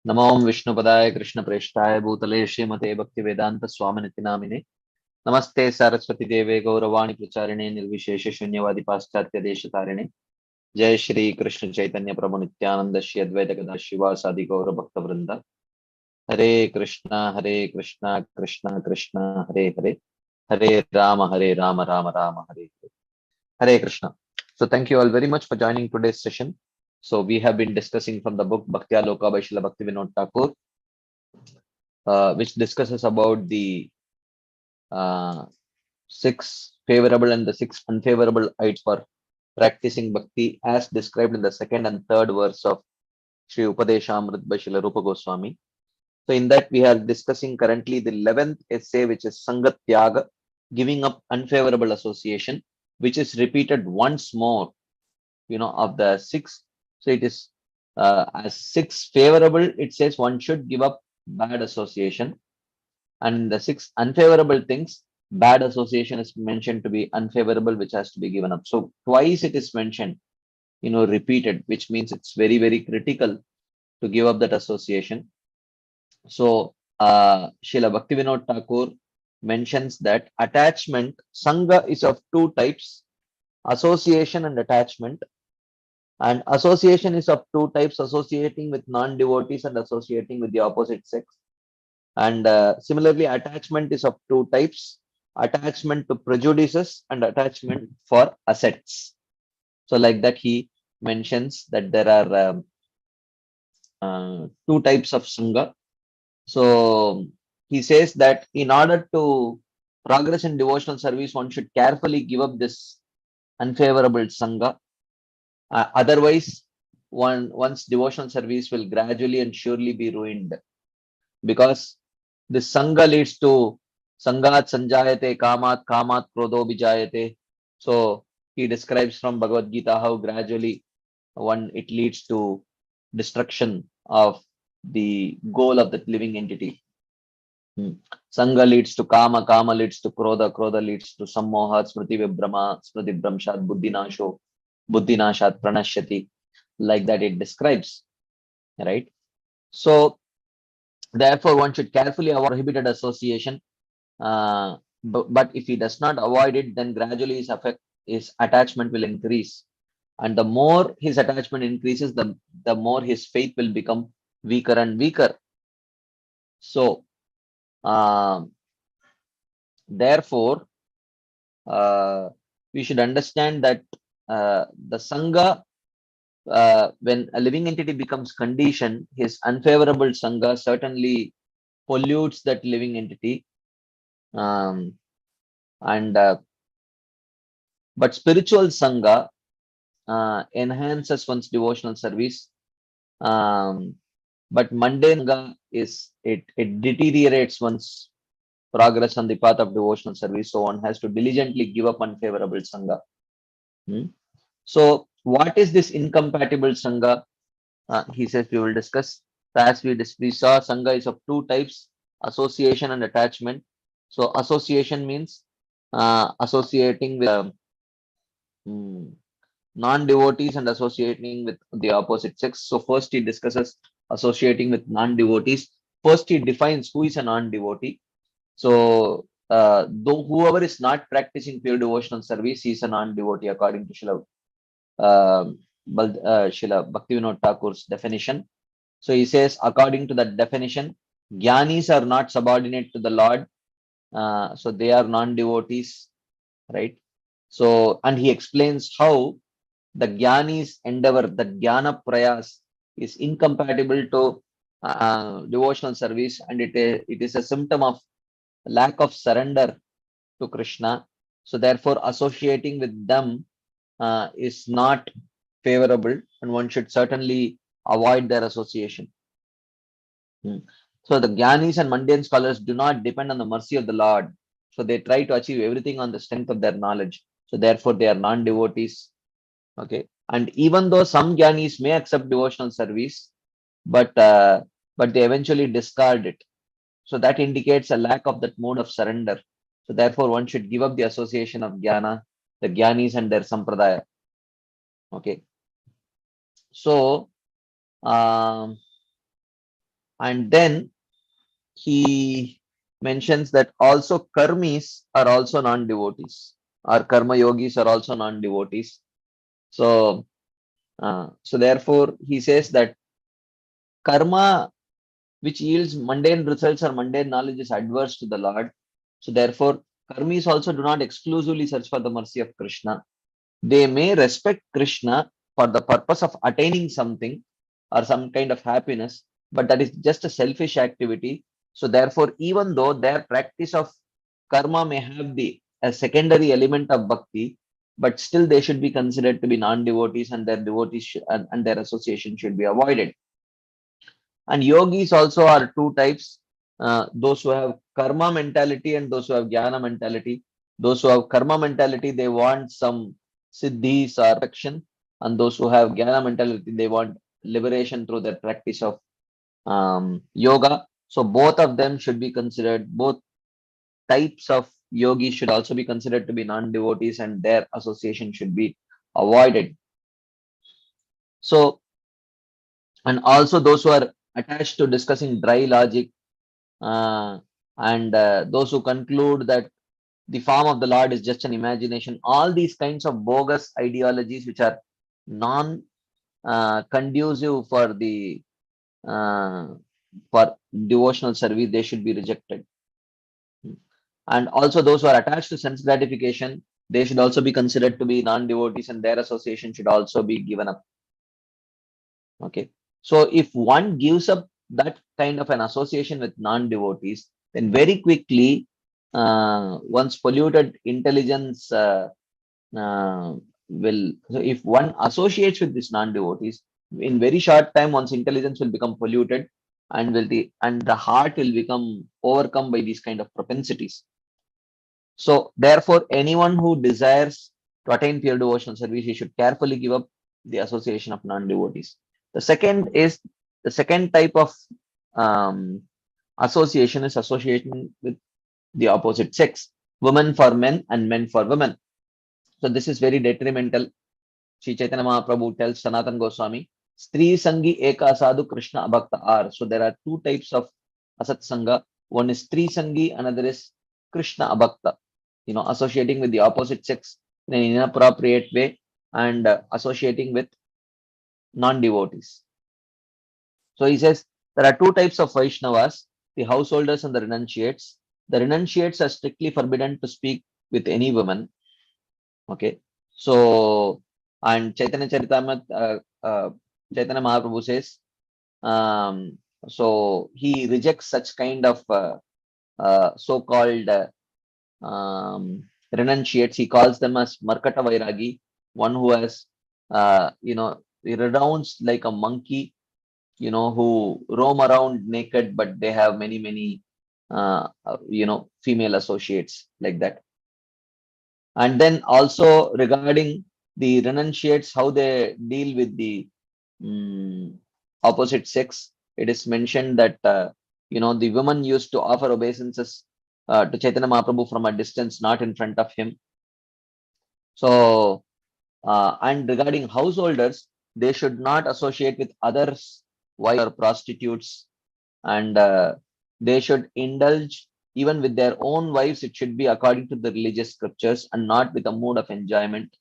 नमो विष्णुपदाय कृष्णप्रेष्ठाय भूतले श्रीमते भक्तिवेदांत स्वामिनिति नामिने नमस्ते सरस्वती देवे गौरवाणी प्रचारिणे निर्विशेष शून्यवादी पाश्चात्य देशतारिणे जय श्री कृष्ण चैतन्य प्रभु नित्यानंद श्री अद्वैत गदा शिवासादि गौर भक्त वृंद हरे Krishna Krishna Krishna Hare Hare Hare Ram Ram Ram Hare Hare Hare Krishna. So thank you all very much for joining today's session. So we have been discussing from the book Bhakti Aloka by Srila Bhaktivinoda Thakur, which discusses about the uh, six favorable and the six unfavorable heights for practicing bhakti as described in the second and third verse of Sri Upadeshamrit by Srila Rupa Goswami. So in that we are discussing currently the 11th essay, which is Sangat Tyaga, giving up unfavorable association, which is repeated once more, of the six. So it is as six favorable, it says one should give up bad association, and the six unfavorable things, bad association is mentioned to be unfavorable, which has to be given up. So twice it is mentioned, repeated, which means it's very, very critical to give up that association. So Srila Bhaktivinoda Thakur mentions that attachment, Sangha, is of two types: association and attachment. And association is of two types: associating with non-devotees and associating with the opposite sex. And similarly, attachment is of two types: attachment to prejudices and attachment for assets. So like that, he mentions that there are two types of Sangha. So he says that in order to progress in devotional service, one should carefully give up this unfavorable Sangha. Otherwise, one's devotional service will gradually and surely be ruined, because this Sangha leads to Sangat Sanjayate Kamat, Kamat Krodho Bijayate. So he describes from Bhagavad Gita how gradually it leads to destruction of the goal of the living entity. Sangha leads to Kama, Kama leads to Krodha, Krodha leads to Sammoha, Smriti Vibrama, Smriti Bramshat, Buddhinasho, Buddhinashat Pranashyati. Like that it describes, right? So therefore one should carefully avoid prohibited association. But if he does not avoid it, then gradually his attachment will increase. And the more his attachment increases, the more his faith will become weaker and weaker. So therefore, we should understand that the Sangha, when a living entity becomes conditioned, his unfavorable Sangha certainly pollutes that living entity. And but spiritual Sangha enhances one's devotional service. But mundane Sangha it deteriorates one's progress on the path of devotional service. So one has to diligently give up unfavorable Sangha. So what is this incompatible Sangha? He says we will discuss. As we saw, Sangha is of two types: association and attachment. So association means associating with non-devotees and associating with the opposite sex. So first he discusses associating with non-devotees. First he defines who is a non-devotee. So though whoever is not practicing pure devotional service, he is a non-devotee according to Srila Bhaktivinoda Thakur's definition. So he says, according to that definition, Gyanis are not subordinate to the Lord. So they are non-devotees, right? So, and he explains how the Gyani's endeavor, the Jnana Prayas, is incompatible to devotional service, and it is a symptom of lack of surrender to Krishna. So therefore, associating with them is not favorable, and one should certainly avoid their association. So the Gyanis and mundane scholars do not depend on the mercy of the Lord. So they try to achieve everything on the strength of their knowledge. So therefore they are non-devotees. Okay. And even though some Gyanis may accept devotional service, but they eventually discard it. So that indicates a lack of that mode of surrender. So therefore one should give up the association of Jnana, the Gyanis and their Sampradaya. Okay. So And then he mentions that also karmis are also non-devotees, or karma yogis are also non-devotees. So, so therefore, he says that karma which yields mundane results or mundane knowledge is adverse to the Lord. So therefore, karmis also do not exclusively search for the mercy of Krishna. They may respect Krishna for the purpose of attaining something or some kind of happiness, but that is just a selfish activity. So therefore, even though their practice of karma may have the a secondary element of bhakti, but still they should be considered to be non-devotees, and their devotees and their association should be avoided. And yogis also are two types: those who have karma mentality and those who have jnana mentality. Those who have karma mentality, they want some siddhis or perfection, and those who have jnana mentality, they want liberation through their practice of yoga. So both of them should be considered, both types of yogis should also be considered to be non-devotees, and their association should be avoided. So, and also those who are attached to discussing dry logic, uh, and those who conclude that the form of the Lord is just an imagination. All these kinds of bogus ideologies, which are non conducive uh, for devotional service, they should be rejected. And also those who are attached to sense gratification, they should also be considered to be non-devotees, and their association should also be given up. Okay. So if one gives up that kind of an association with non-devotees, then very quickly one's polluted intelligence will. So if one associates with these non-devotees, in very short time, one's intelligence will become polluted, and the heart will become overcome by these kind of propensities. So therefore, anyone who desires to attain pure devotional service, he should carefully give up the association of non-devotees. The second type of um, association is association with the opposite sex, women for men and men for women. So this is very detrimental. Sri Chaitanya Mahaprabhu tells Sanatan Goswami, Stri Sangi Eka Sadhu Krishna Abhakta are. So there are two types of Asat Sangha. One is Stri Sangi, another is Krishna Abhakta. Associating with the opposite sex in an inappropriate way, and associating with non-devotees. So he says there are two types of Vaishnavas, the householders and the renunciates. The renunciates are strictly forbidden to speak with any woman. Okay. So, and Chaitanya Charitamrita, Chaitanya Mahaprabhu says, so he rejects such kind of so-called renunciates. He calls them as Markata Vairagi, one who has, renounced like a monkey, who roam around naked, but they have many, many, female associates like that. And then also regarding the renunciates, how they deal with the opposite sex, it is mentioned that, the women used to offer obeisances to Chaitanya Mahaprabhu from a distance, not in front of him. So, and regarding householders, they should not associate with others, wives or prostitutes, and they should indulge even with their own wives. It should be according to the religious scriptures and not with a mood of enjoyment.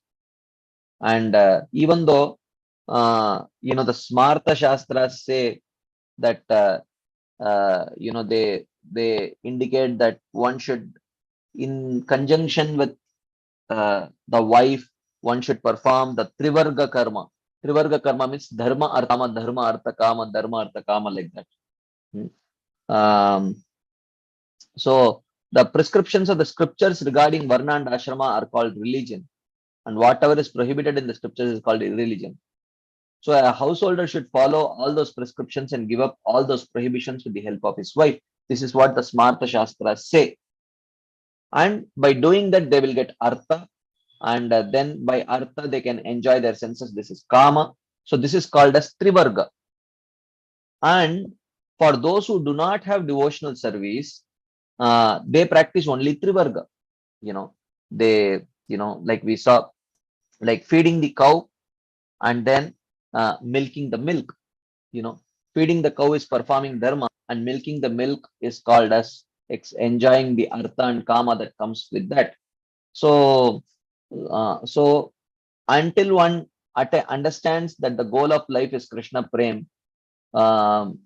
And even though, the Smarta Shastras say that, they indicate that one should, in conjunction with the wife, one should perform the Trivarga Karma. Trivarga Karma means Dharma, Artha, Kama, Dharma, Artha, Kama, like that. So the prescriptions of the scriptures regarding Varna and Ashrama are called religion, and whatever is prohibited in the scriptures is called irreligion. So a householder should follow all those prescriptions and give up all those prohibitions with the help of his wife. This is what the Smarta Shastras say. And by doing that, they will get Artha, and then by Artha, they can enjoy their senses. This is Kama. So this is called as Trivarga. And for those who do not have devotional service, they practice only Trivarga. They, like we saw, like feeding the cow and then milking the milk. Feeding the cow is performing dharma, and milking the milk is called as enjoying the artha and kama that comes with that. So, so until one understands that the goal of life is Krishna Prem, um,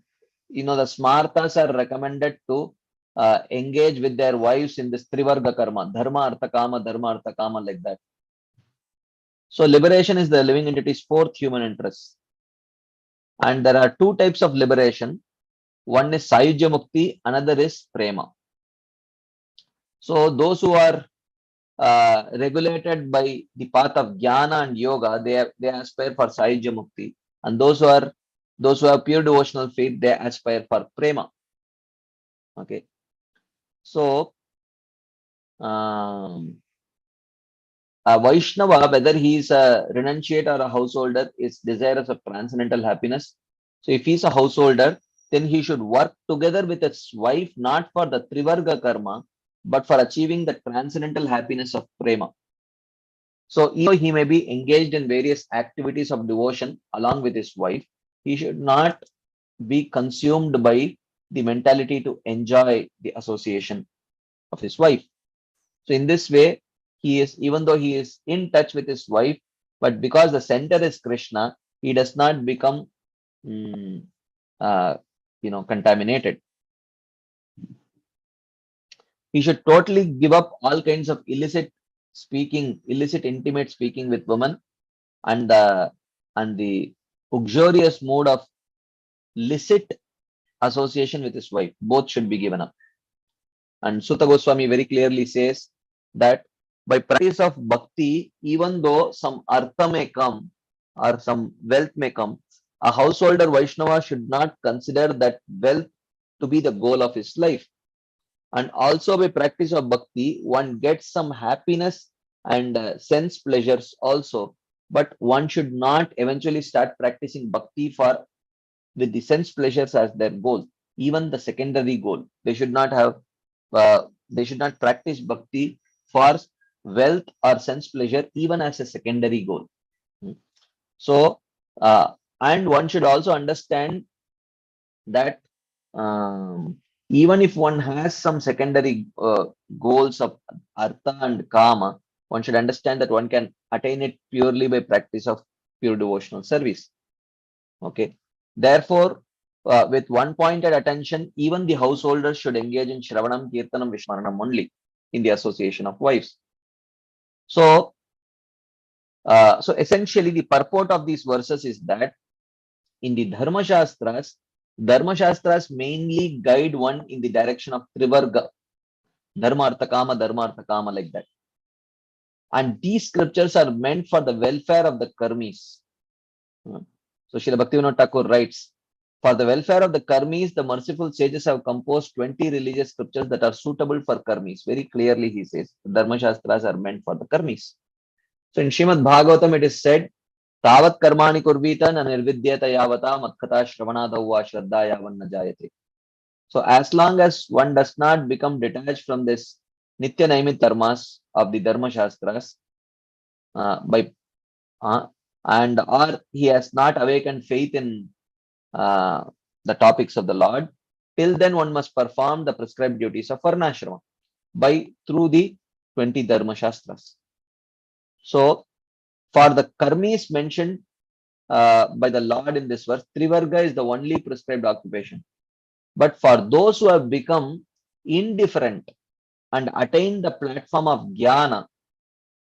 the smartas are recommended to engage with their wives in this trivarga karma, dharma, artha, kama, like that. So liberation is the living entity's fourth human interest. And there are two types of liberation. One is Sayujya Mukti, another is Prema. So those who are regulated by the path of Jnana and Yoga, they aspire for Sayujya Mukti. And those who have pure devotional faith, they aspire for Prema. Okay. So a Vaishnava, whether he is a renunciate or a householder, is desirous of transcendental happiness. So if he is a householder, then he should work together with his wife, not for the Trivarga karma, but for achieving the transcendental happiness of prema. So even though he may be engaged in various activities of devotion along with his wife, he should not be consumed by the mentality to enjoy the association of his wife. So in this way, even though he is in touch with his wife, but because the center is Krishna, he does not become contaminated. He should totally give up all kinds of illicit intimate speaking with women, and the uxorious mode of licit association with his wife. Both should be given up. And Sutta Goswami very clearly says that by practice of bhakti, even though some artha may come or some wealth may come, a householder Vaishnava should not consider that wealth to be the goal of his life. And also by practice of bhakti, one gets some happiness and sense pleasures also. But one should not eventually start practicing bhakti with the sense pleasures as their goal, even the secondary goal. They should not practice bhakti for wealth or sense pleasure, even as a secondary goal. So, and one should also understand that even if one has some secondary goals of artha and kama, one should understand that one can attain it purely by practice of pure devotional service. Okay. Therefore, with one pointed attention, even the householders should engage in Shravanam, Kirtanam, Vishmaranam only in the association of wives. So essentially, the purport of these verses is that in the Dharma Shastras mainly guide one in the direction of Trivarga, Dharma, Artha, Kama, like that. And these scriptures are meant for the welfare of the karmis. So Srila Bhaktivinoda Thakur writes, for the welfare of the karmis, the merciful sages have composed 20 religious scriptures that are suitable for karmis. Very clearly he says, the Dharma Shastras are meant for the karmis. So in Srimad Bhagavatam it is said, Tavat karmani kurvita na nirvidyata yavata matkata shravanadavva shraddha yavan najayate. So as long as one does not become detached from this Nitya Naimit dharmas of the Dharma Shastras, and or he has not awakened faith in the topics of the Lord, till then one must perform the prescribed duties of Varnashrama through the 20 Dharma Shastras. So for the karmis mentioned by the Lord in this verse, Trivarga is the only prescribed occupation. But for those who have become indifferent and attained the platform of Jnana,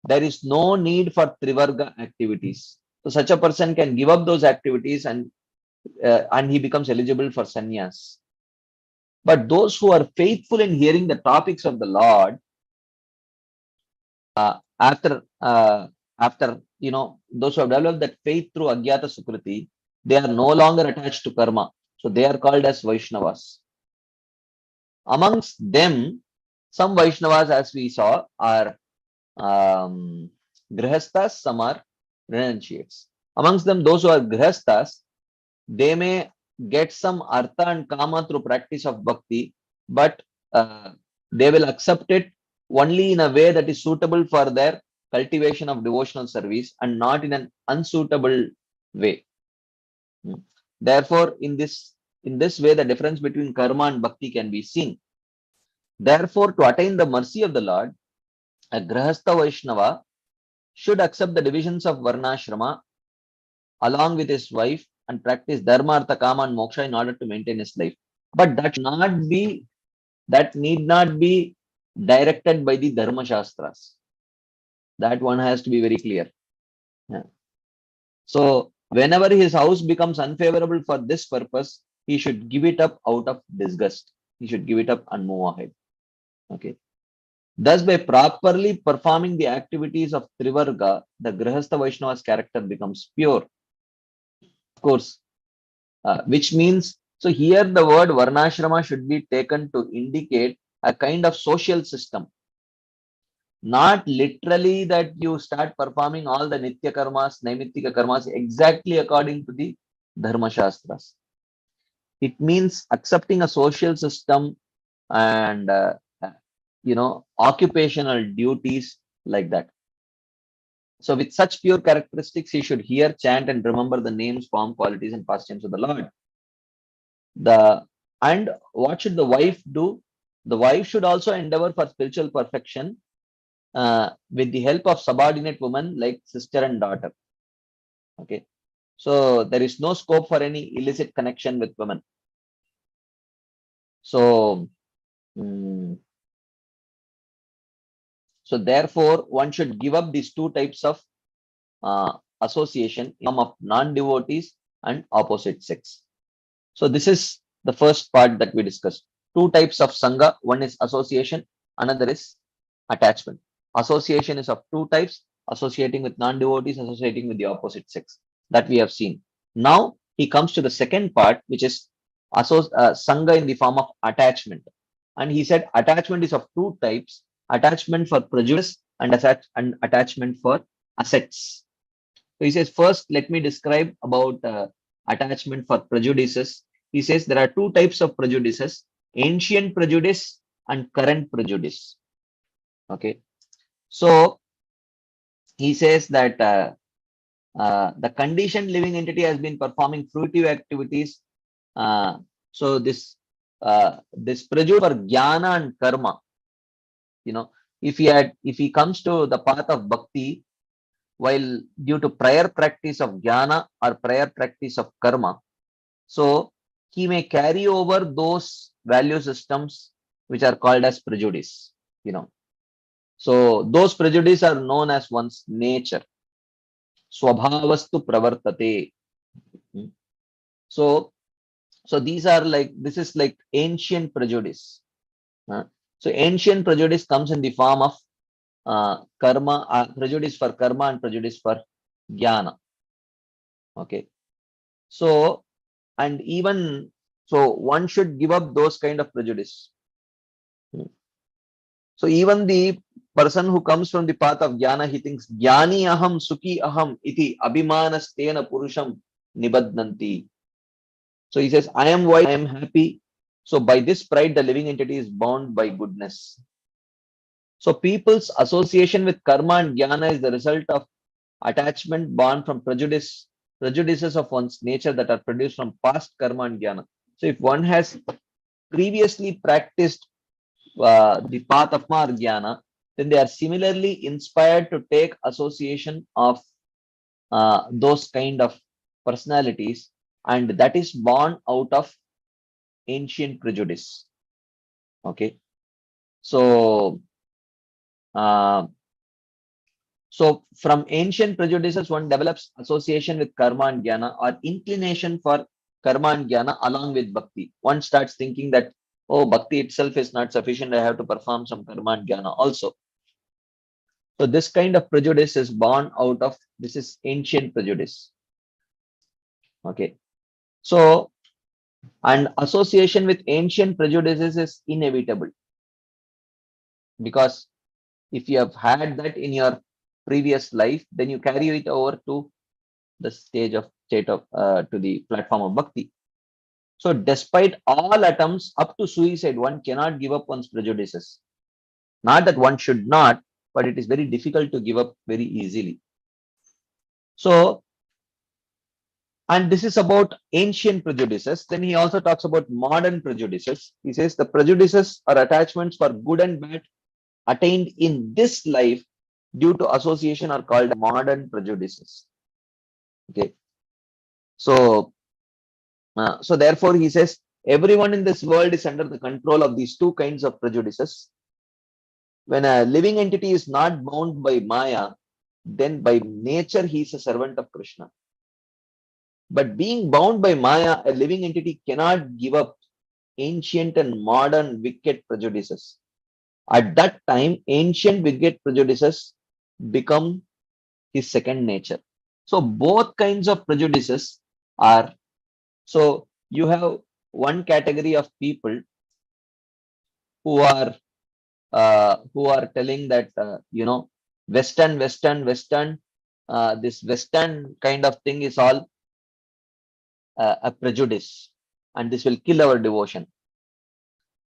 there is no need for Trivarga activities. So such a person can give up those activities and he becomes eligible for sannyas. But those who are faithful in hearing the topics of the Lord, after those who have developed that faith through Agyata Sukriti, they are no longer attached to karma. So they are called as Vaishnavas. Amongst them, some Vaishnavas, as we saw, are Grihasthas, some are renunciates. Amongst them, those who are Grihasthas, they may get some artha and kama through practice of bhakti, but they will accept it only in a way that is suitable for their cultivation of devotional service and not in an unsuitable way. Therefore, in this In this way, the difference between karma and bhakti can be seen. Therefore, to attain the mercy of the Lord, a grahastha Vaishnava should accept the divisions of varnashrama along with his wife and practice dharma, artha, kama, and moksha in order to maintain his life. But that need not be directed by the dharma shastras. That one has to be very clear. Yeah. So whenever his house becomes unfavorable for this purpose, he should give it up out of disgust. He should give it up and move ahead. Okay. Thus, by properly performing the activities of Trivarga, the Grihastha Vaishnava's character becomes pure. Of course, which means, so here the word Varnashrama should be taken to indicate a kind of social system. Not literally that you start performing all the Nitya Karmas, Naimittika Karmas exactly according to the Dharma Shastras. It means accepting a social system and occupational duties like that. So with such pure characteristics, he should hear, chant, and remember the names, form, qualities, and pastimes of the Lord. And what should the wife do? The wife should also endeavor for spiritual perfection with the help of subordinate women like sister and daughter. Okay. So there is no scope for any illicit connection with women. So, so therefore, one should give up these two types of association in form of non-devotees and opposite sex. So this is the first part that we discussed. Two types of sangha. One is association, another is attachment. Association is of two types, associating with non-devotees, associating with the opposite sex. That we have seen. Now he comes to the second part, which is sangha in the form of attachment. And he said attachment is of two types, attachment for prejudice and attachment for assets. So he says, first, let me describe about attachment for prejudices. He says there are two types of prejudices, ancient prejudice and current prejudice. Okay. So he says that the conditioned living entity has been performing fruitive activities. So this prejudice for jnana and karma, if he comes to the path of bhakti, while due to prior practice of jnana or prior practice of karma, so he may carry over those value systems which are called as prejudice. So those prejudice are known as one's nature. Swabhavastu pravartate. So these are this is like ancient prejudice. So ancient prejudice comes in the form of karma, prejudice for karma and prejudice for jnana. Okay. So, and even so, one should give up those kind of prejudice. So even the person who comes from the path of jnana, he thinks jnani aham sukhi aham iti abhimanastena purusham nibadnanti. So he says, I am wise, I am happy. So by this pride, the living entity is bound by goodness. So people's association with karma and jnana is the result of attachment born from prejudices of one's nature that are produced from past karma and jnana. So if one has previously practiced the path of jnana, then they are similarly inspired to take association of those kind of personalities, and that is born out of ancient prejudice. Okay. So so from ancient prejudices, one develops association with karma and jnana or inclination for karma and jnana along with bhakti. One starts thinking that, oh, bhakti itself is not sufficient, I have to perform some karma and jnana also. So this kind of prejudice is born out of, this is ancient prejudice. Okay. So, and association with ancient prejudices is inevitable, because if you have had that in your previous life, then you carry it over to the state of to the platform of bhakti. So despite all attempts up to suicide, one cannot give up one's prejudices. Not that one should not, but it is very difficult to give up very easily. So And this is about ancient prejudices. Then he also talks about modern prejudices. He says the prejudices are attachments for good and bad attained in this life due to association are called modern prejudices. Okay. So, so therefore he says everyone in this world is under the control of these two kinds of prejudices. When a living entity is not bound by Maya, then by nature he is a servant of Krishna. But being bound by Maya, a living entity cannot give up ancient and modern wicked prejudices. At that time, ancient wicked prejudices become his second nature. So both kinds of prejudices are, so you have one category of people who are telling that Western, this Western kind of thing is all a prejudice, and this will kill our devotion.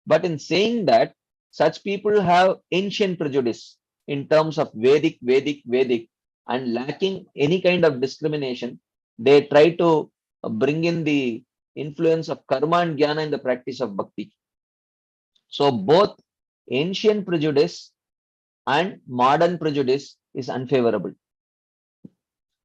But in saying that, such people have ancient prejudice in terms of Vedic, and lacking any kind of discrimination, they try to bring in the influence of karma and jnana in the practice of bhakti. So both ancient prejudice and modern prejudice is unfavorable.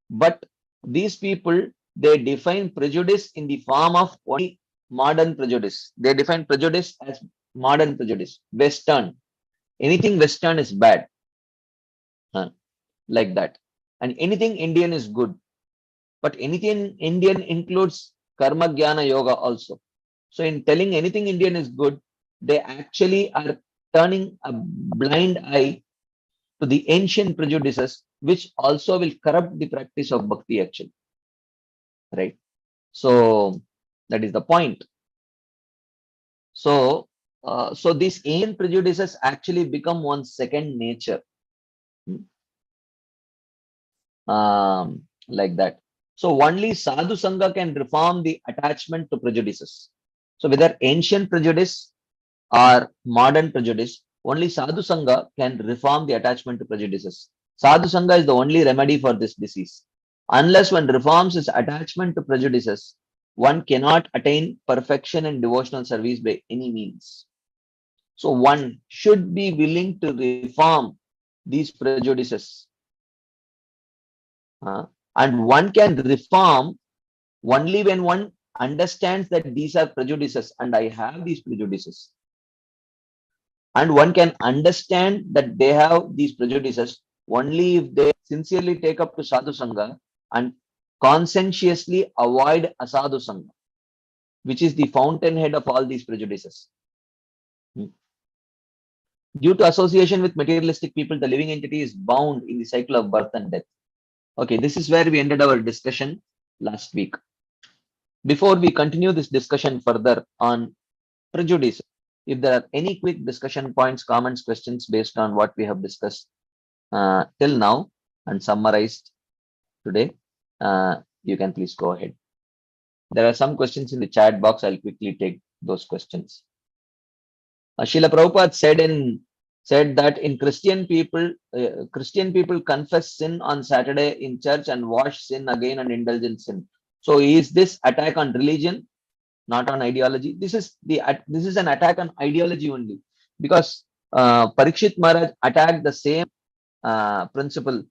But these people, they define prejudice in the form of only modern prejudice. They define prejudice as modern prejudice, Western. Anything Western is bad, like that. And anything Indian is good. But anything Indian includes karma, jnana, yoga also. So in telling anything Indian is good, they actually are turning a blind eye to the ancient prejudices, which also will corrupt the practice of bhakti actually, right? So that is the point. So, so these ancient prejudices actually become one's second nature, like that. So only sadhu sangha can reform the attachment to prejudices. So whether ancient prejudice or modern prejudice, only sadhu sangha can reform the attachment to prejudices. Sadhu sangha is the only remedy for this disease. Unless one reforms his attachment to prejudices, one cannot attain perfection in devotional service by any means. So one should be willing to reform these prejudices. And one can reform only when one understands that these are prejudices and I have these prejudices. And one can understand that they have these prejudices only if they sincerely take up to sadhu sangha and conscientiously avoid asadhu sangha, which is the fountainhead of all these prejudices. Due to association with materialistic people, the living entity is bound in the cycle of birth and death. Okay, this is where we ended our discussion last week. Before we continue this discussion further on prejudice, if there are any quick discussion points, comments, questions based on what we have discussed till now and summarized today, you can please go ahead. There are some questions in the chat box. I'll quickly take those questions. Srila Prabhupada said that in Christian people confess sin on Saturday in church and wash sin again and indulge in sin. So is this attack on religion, not on ideology? This is an attack on ideology only, because Parikshit Maharaj attacked the same principle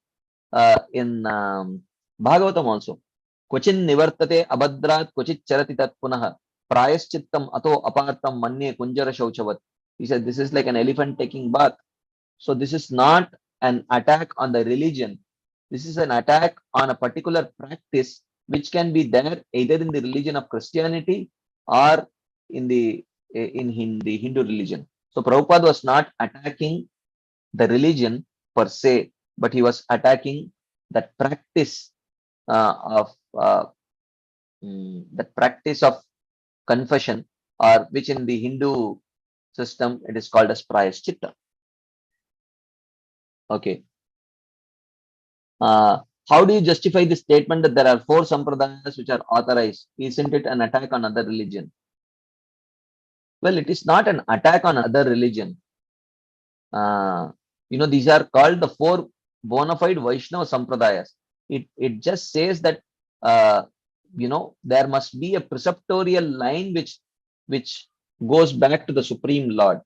in Bhagavatam also. Kvachin nivartate abhadrat kvachit charati tat punah prayaschittam ato apartam manye kunjara shauchavat. He said this is like an elephant taking bath. So this is not an attack on the religion. This is an attack on a particular practice which can be there either in the religion of Christianity or in the Hindu religion. So Prabhupada was not attacking the religion per se, but he was attacking that practice of confession, or which in the Hindu system it is called as prayaschitta. Okay. How do you justify the statement that there are 4 sampradayas which are authorized? Isn't it an attack on other religion? Well, it is not an attack on other religion. These are called the 4 bona fide Vaishnava sampradayas. It just says that there must be a preceptorial line which goes back to the Supreme Lord.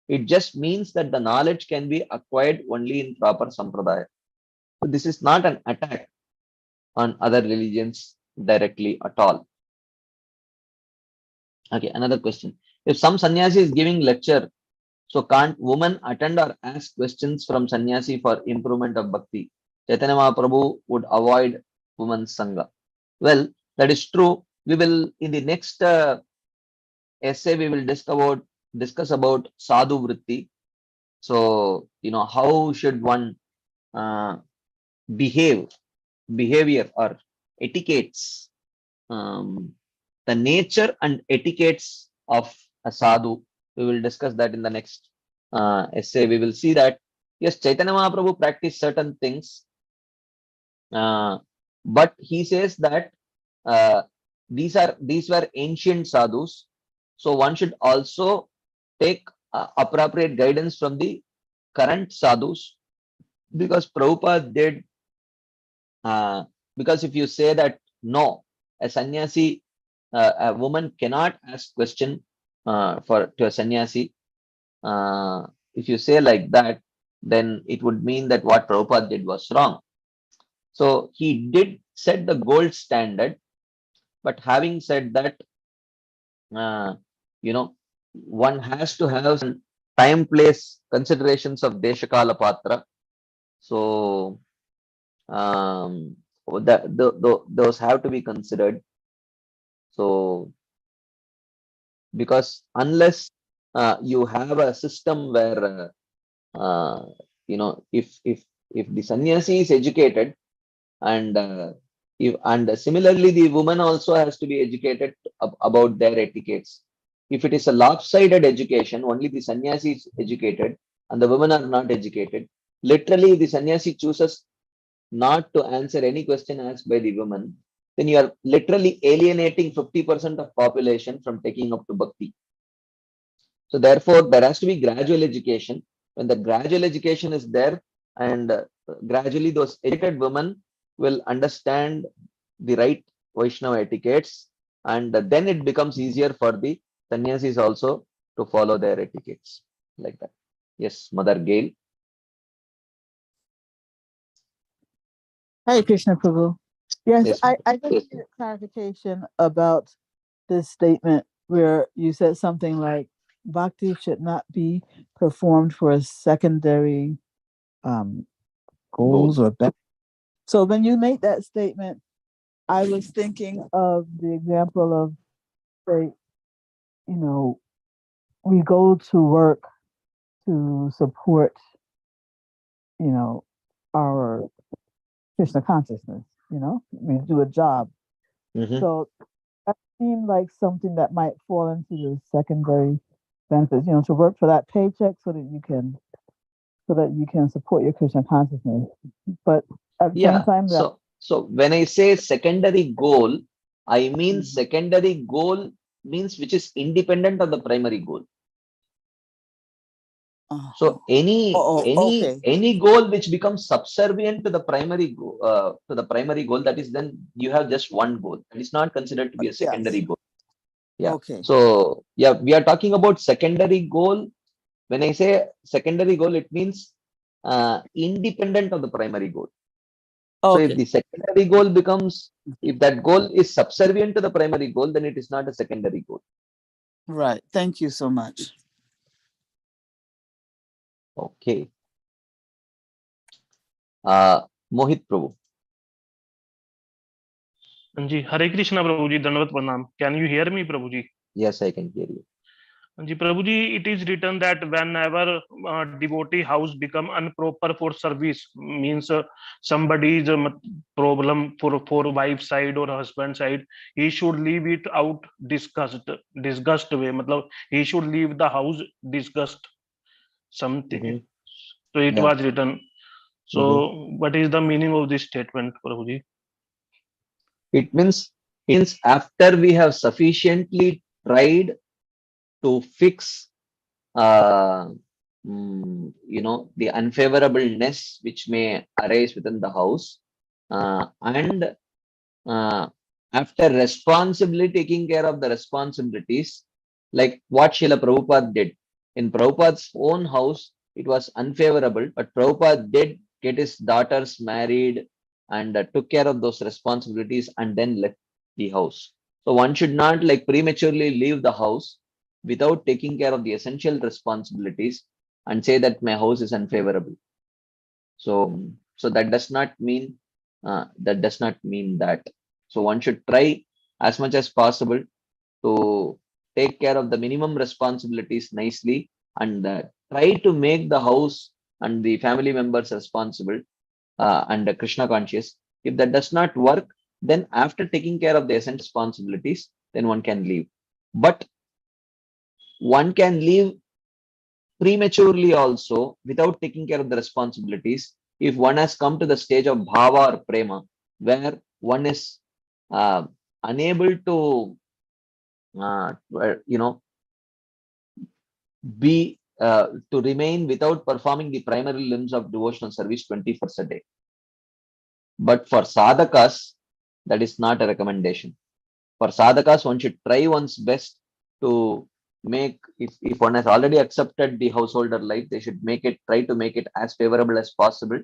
It just means that the knowledge can be acquired only in proper sampradaya. So this is not an attack on other religions directly at all. Okay, another question. If some sannyasi is giving lecture, so can't women attend or ask questions from sannyasi for improvement of bhakti? Chaitanya Mahaprabhu would avoid women's sangha. Well, that is true. We will, in the next essay, we will discuss about sadhu vritti. So, how should one uh, behavior or etiquettes, the nature and etiquettes of a sadhu. We will discuss that in the next essay. We will see that yes, Chaitanya Mahaprabhu practiced certain things, but he says that uh, these were ancient sadhus, so one should also take appropriate guidance from the current sadhus, because Prabhupada did. Because if you say that no, a sannyasi, a woman cannot ask question to a sannyasi. If you say like that, then it would mean that what Prabhupada did was wrong. So he did set the gold standard, but having said that, uh, you know, one has to have some time, place considerations of Deshakala Patra. So um, those have to be considered. So because unless you have a system where if the sannyasi is educated, and similarly the woman also has to be educated about their etiquettes. If it is a lopsided education, only the sannyasi is educated and the women are not educated, literally the sannyasi chooses not to answer any question asked by the woman, then you are literally alienating 50% of population from taking up to bhakti. So therefore, there has to be gradual education. When the gradual education is there, and gradually those educated women will understand the right Vaishnava etiquettes, and then it becomes easier for the sannyasis also to follow their etiquettes like that. Yes, Mother Gail. Hare Krishna Prabhu. Yes, Yes, I just needed clarification about this statement where you said something like bhakti should not be performed for a secondary goals or benefits. So when you make that statement, I was thinking of the example of, say, we go to work to support, our Krishna consciousness, we do a job. Mm-hmm. So that seemed like something that might fall into the secondary benefits, to work for that paycheck so that you can support your Krishna consciousness. But at the same time, so when I say secondary goal, I mean secondary goal means which is independent of the primary goal. So any goal which becomes subservient to the primary goal, that is, then you have just one goal. That is not considered to be a secondary goal. Yeah. Okay. So yeah, we are talking about secondary goal. When I say secondary goal, it means independent of the primary goal. So if the secondary goal if that goal is subservient to the primary goal, then it is not a secondary goal. Right. Thank you so much. Okay. Mohit Prabhu. जी हरे कृष्णा प्रभु जी, दंडवत प्रणाम. Can you hear me, Prabhu ji? Yes, I can hear you. Ji Prabhu ji, it is written that whenever devotee house become improper for service, means somebody's problem for wife side or husband side, he should leave it out disgust way. मतलब he should leave the house disgust something. Mm-hmm. So it was written. So what is the meaning of this statement, Prabhu ji? It means after we have sufficiently tried to fix the unfavorableness which may arise within the house, and after responsibly taking care of the responsibilities, like what Srila Prabhupada did. In Prabhupada's own house, it was unfavorable, but Prabhupada did get his daughters married and took care of those responsibilities and then left the house. So one should not like prematurely leave the house without taking care of the essential responsibilities and say that my house is unfavorable. So that does not mean that. So one should try as much as possible to take care of the minimum responsibilities nicely and try to make the house and the family members responsible and Krishna conscious. If that does not work, then after taking care of the essential responsibilities, then one can leave. But one can leave prematurely also without taking care of the responsibilities if one has come to the stage of bhava or prema, where one is uh, unable to uh, you know be to remain without performing the primary limbs of devotional service 20 hours a day. But for sadhakas, that is not a recommendation. For sadhakas, one should try one's best to make, if one has already accepted the householder life, they should try to make it as favorable as possible.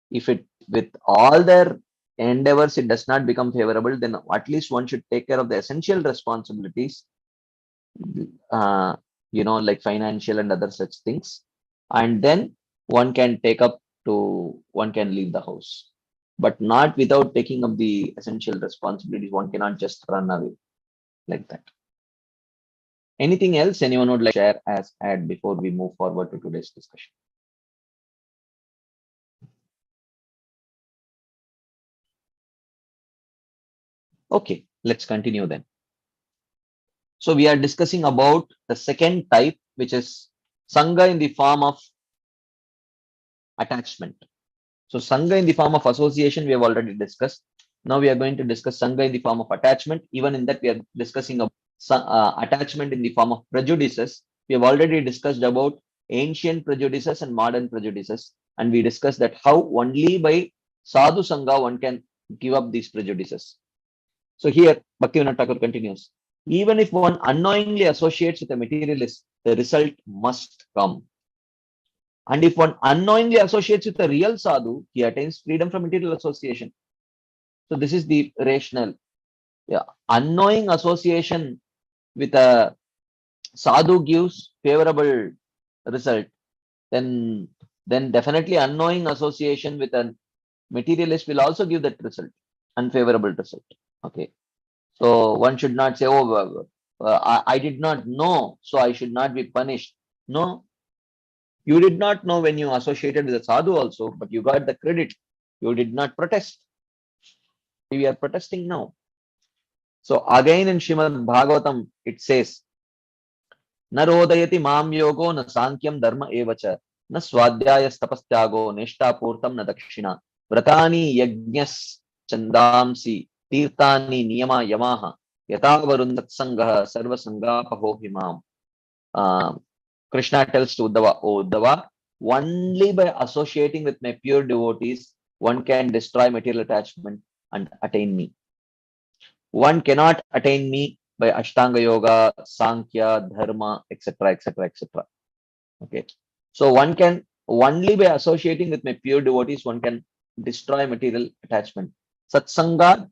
If it, with all their endeavors, it does not become favorable, then at least one should take care of the essential responsibilities, uh, like financial and other such things. And then one can leave the house, but not without taking up the essential responsibilities. One cannot just run away like that. Anything else anyone would like to share as add before we move forward to today's discussion? Okay, let's continue then. So we are discussing about the second type, which is Sangha in the form of attachment. So Sangha in the form of association, we have already discussed. Now we are going to discuss Sangha in the form of attachment. Even in that, we are discussing attachment in the form of prejudices. We have already discussed about ancient prejudices and modern prejudices. And we discussed that how only by Sadhu Sangha one can give up these prejudices. So here, Bhaktivinoda Thakur continues. Even if one unknowingly associates with a materialist, the result must come. And if one unknowingly associates with a real sadhu, he attains freedom from material association. So this is the rationale. Yeah. Unknowing association with a sadhu gives favorable result. Then definitely unknowing association with a materialist will also give that result, unfavorable result. Okay. So one should not say, oh, I did not know, so I should not be punished. No, you did not know when you associated with a sadhu also, but you got the credit. You did not protest. We are protesting now. So again in Srimad Bhagavatam, it says, Narodayati mam yogo na sankyam dharma evacha, na swadhyaya tapastyago neshtapurtam na dakshina, vratani yajñas chandamsi, tirtani niyama yamaha, yatavarundat sangaha sarva sangapaho himam. Krishna tells to Uddhava, oh Uddhava, only by associating with my pure devotees, one can destroy material attachment and attain me. One cannot attain me by Ashtanga Yoga, Sankhya, Dharma, etc., etc., etc. Okay. So one can only by associating with my pure devotees, one can destroy material attachment. Satsanga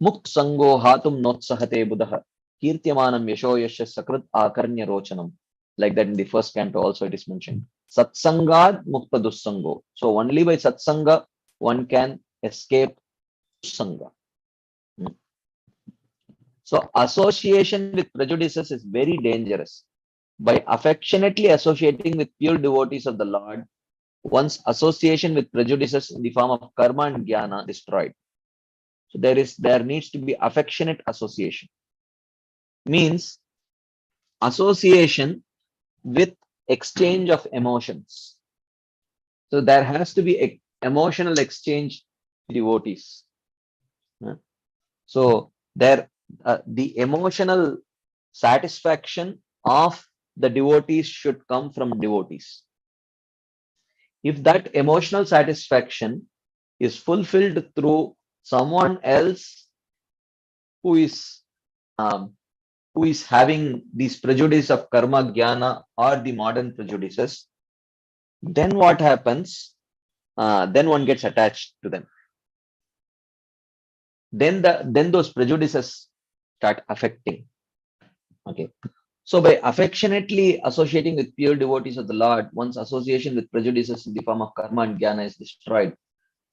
mukt sango hatum notsahate buddha kirtyamanam yasho yasya sakrit akarnya rochanam. Like that in the first canto also it is mentioned. Satsangad mukta dussango. So only by satsanga one can escape sangha. So association with prejudices is very dangerous. By affectionately associating with pure devotees of the Lord, one's association with prejudices in the form of karma and jnana destroyed. So there needs to be affectionate association. Means association with exchange of emotions. So there has to be emotional exchange with devotees. So the emotional satisfaction of the devotees should come from devotees. If that emotional satisfaction is fulfilled through someone else who is um, having these prejudice of karma, jnana, or the modern prejudices, then what happens? Then one gets attached to them. Then those prejudices start affecting. Okay. So by affectionately associating with pure devotees of the Lord, one's association with prejudices in the form of karma and jnana is destroyed.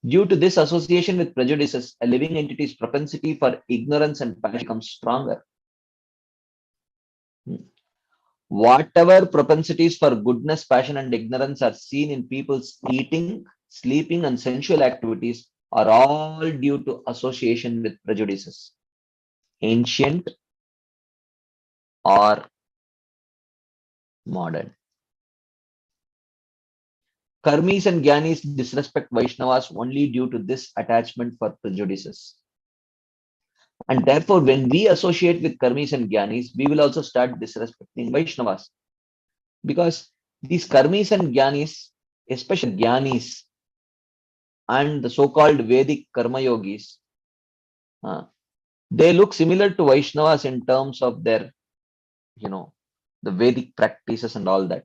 Due to this association with prejudices, a living entity's propensity for ignorance and passion becomes stronger. Whatever propensities for goodness, passion, and ignorance are seen in people's eating, sleeping, and sensual activities are all due to association with prejudices, ancient or modern. Karmis and Gyanis disrespect Vaishnavas only due to this attachment for prejudices. And therefore, when we associate with Karmis and Gyanis, we will also start disrespecting Vaishnavas. Because these Karmis and Gyanis, especially Gyanis and the so-called Vedic Karma Yogis, they look similar to Vaishnavas in terms of their, the Vedic practices and all that.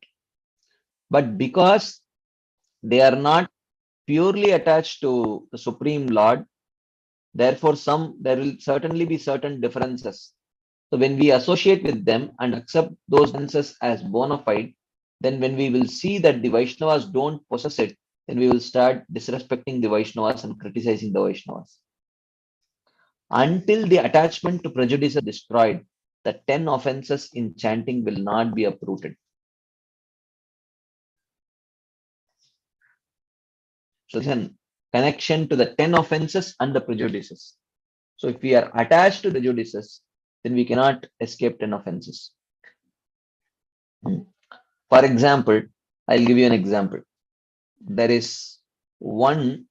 But because they are not purely attached to the Supreme Lord, therefore there will certainly be certain differences. So when we associate with them and accept those differences as bona fide, then when we will see that the Vaishnavas don't possess it, then we will start disrespecting the Vaishnavas and criticizing the Vaishnavas. Until the attachment to prejudice is destroyed, the 10 offenses in chanting will not be uprooted. So this is a connection to the 10 offenses and the prejudices. So if we are attached to prejudices, then we cannot escape 10 offenses. For example, I'll give you an example. There is one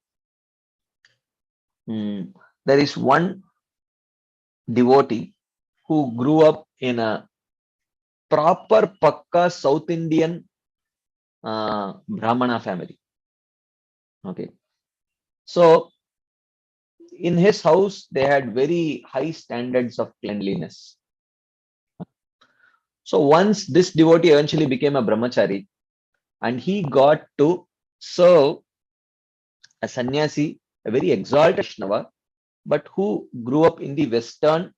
devotee who grew up in a proper Pakka South Indian Brahmana family. Okay. So in his house, they had very high standards of cleanliness. So once this devotee eventually became a brahmachari, and he got to serve a sannyasi, a very exalted Vaishnava, but who grew up in the Western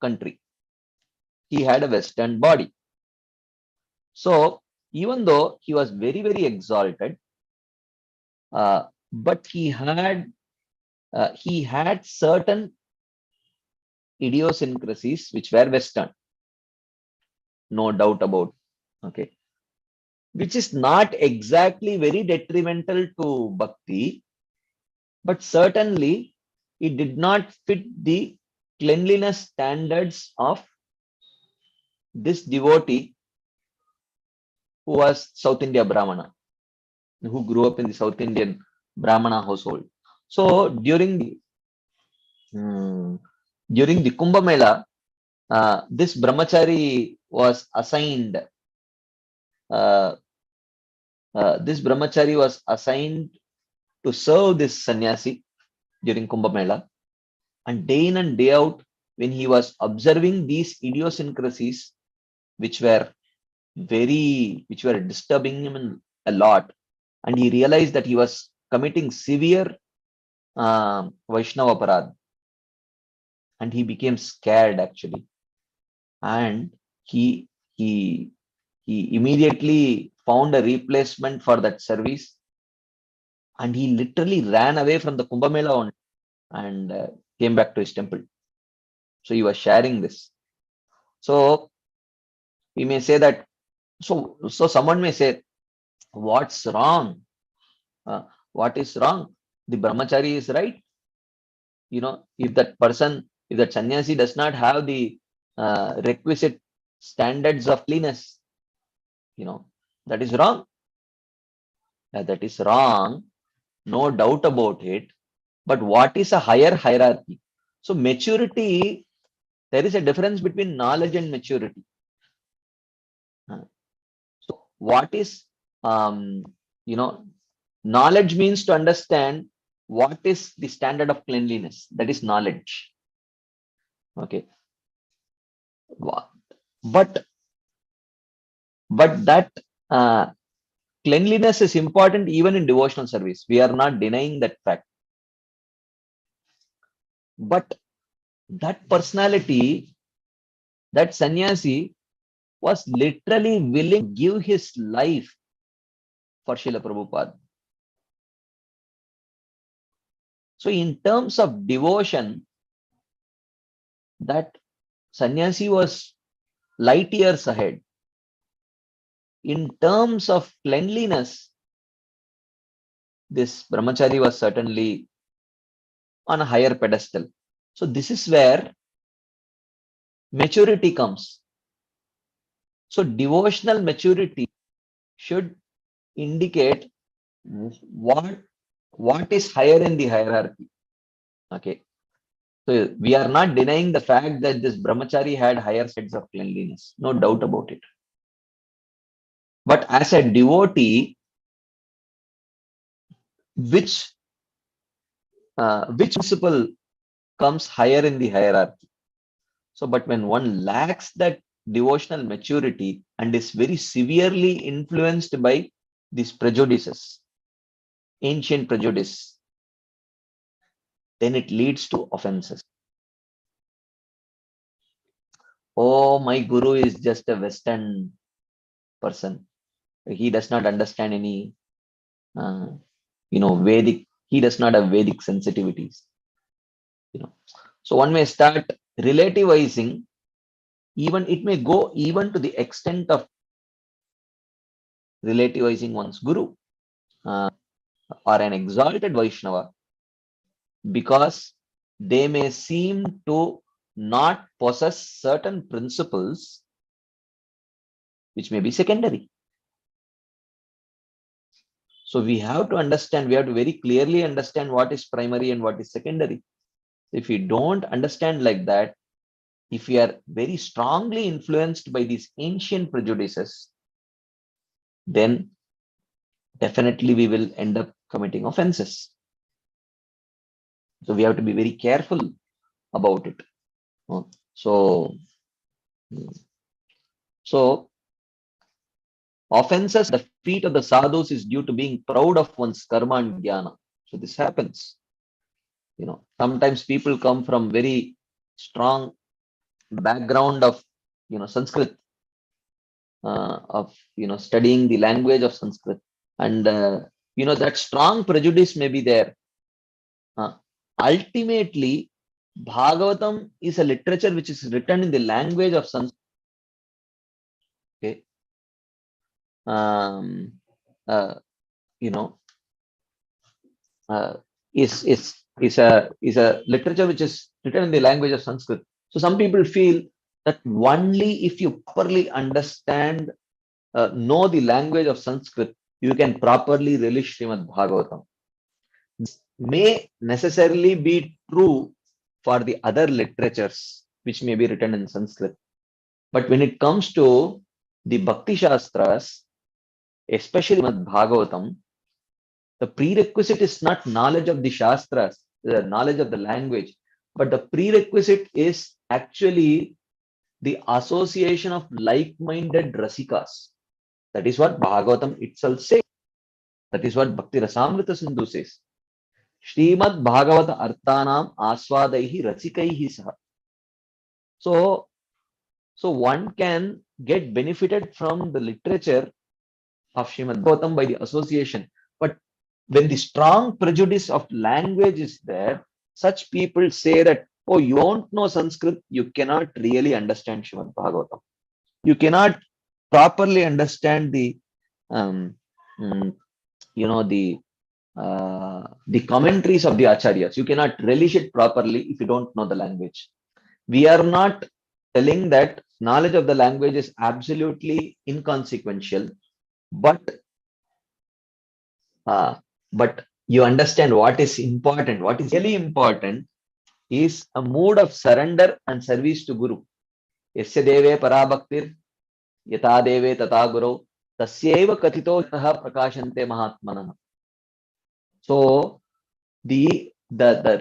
country. He had a Western body. So even though he was very, very exalted, but he had certain idiosyncrasies which were Western, no doubt about. Okay, which is not exactly very detrimental to bhakti, but certainly it did not fit the cleanliness standards of this devotee who was South India Brahmana, who grew up in the South Indian Brahmana household. So during the Kumbh Mela, this brahmachari was assigned. This brahmachari was assigned to serve this sannyasi during Kumbh Mela, and day in and day out, when he was observing these idiosyncrasies, which were disturbing him a lot, and he realized that he was committing severe Vaishnava aparad, and he became scared actually, and he immediately found a replacement for that service, and he literally ran away from the Kumbh Mela and came back to his temple. So he was sharing this. So we may say that. So someone may say, "What's wrong? What is wrong? The brahmachari is right. If that sannyasi does not have the requisite standards of cleanness, that is wrong. That is wrong, no doubt about it. But what is a higher hierarchy? So maturity, there is a difference between knowledge and maturity. So what is, knowledge means to understand what is the standard of cleanliness. That is knowledge. Okay. But that cleanliness is important even in devotional service. We are not denying that fact. But that personality, that sannyasi, was literally willing to give his life for Srila Prabhupada. So in terms of devotion, that sannyasi was light years ahead. In terms of cleanliness, this brahmachari was certainly on a higher pedestal. So this is where maturity comes. So devotional maturity should indicate what is higher in the hierarchy. Okay. So we are not denying the fact that this brahmachari had higher standards of cleanliness. No doubt about it. But as a devotee, which principle comes higher in the hierarchy? So, but when one lacks that devotional maturity and is very severely influenced by these prejudices, ancient prejudice, then it leads to offenses. Oh, my guru is just a Western person. He does not understand any, Vedic. He does not have Vedic sensitivities. So one may start relativizing. Even it may go even to the extent of relativizing one's guru or an exalted Vaishnava, because they may seem to not possess certain principles which may be secondary. So we have to understand, we have to very clearly understand what is primary and what is secondary. If we don't understand like that, if we are very strongly influenced by these ancient prejudices, then definitely we will end up committing offenses. So we have to be very careful about it. So offenses at the feet of the sadhus is due to being proud of one's karma and jnana. So this happens. Sometimes people come from very strong background of, Sanskrit, of, studying the language of Sanskrit. And, that strong prejudice may be there. Ultimately, Bhagavatam is a literature which is written in the language of Sanskrit. Okay. Is a literature which is written in the language of Sanskrit. So some people feel that only if you properly understand, know the language of Sanskrit, you can properly relish Srimad Bhagavatam. This may necessarily be true for the other literatures which may be written in Sanskrit. But when it comes to the Bhakti Shastras, especially Srimad Bhagavatam, the prerequisite is not knowledge of the Shastras, the knowledge of the language, but the prerequisite is actually the association of like-minded Rasikas. That is what Bhagavatam itself says. That is what Bhakti Rasamrita Sindhu says. Srimad Bhagavata Arthanam Aswadaihi Rasikaihi Saha. So one can get benefited from the literature of Srimad Bhagavatam by the association. But when the strong prejudice of language is there, such people say that, oh, you don't know Sanskrit, you cannot really understand Srimad Bhagavatam. You cannot properly understand the commentaries of the acharyas. You cannot relish it properly if you don't know the language. We are not telling that knowledge of the language is absolutely inconsequential, but you understand what is important. What is really important is a mood of surrender and service to Guru. Yasya deve parabhaktir yata deve tata guru tasyeva katito prakashante mahatmanah. So the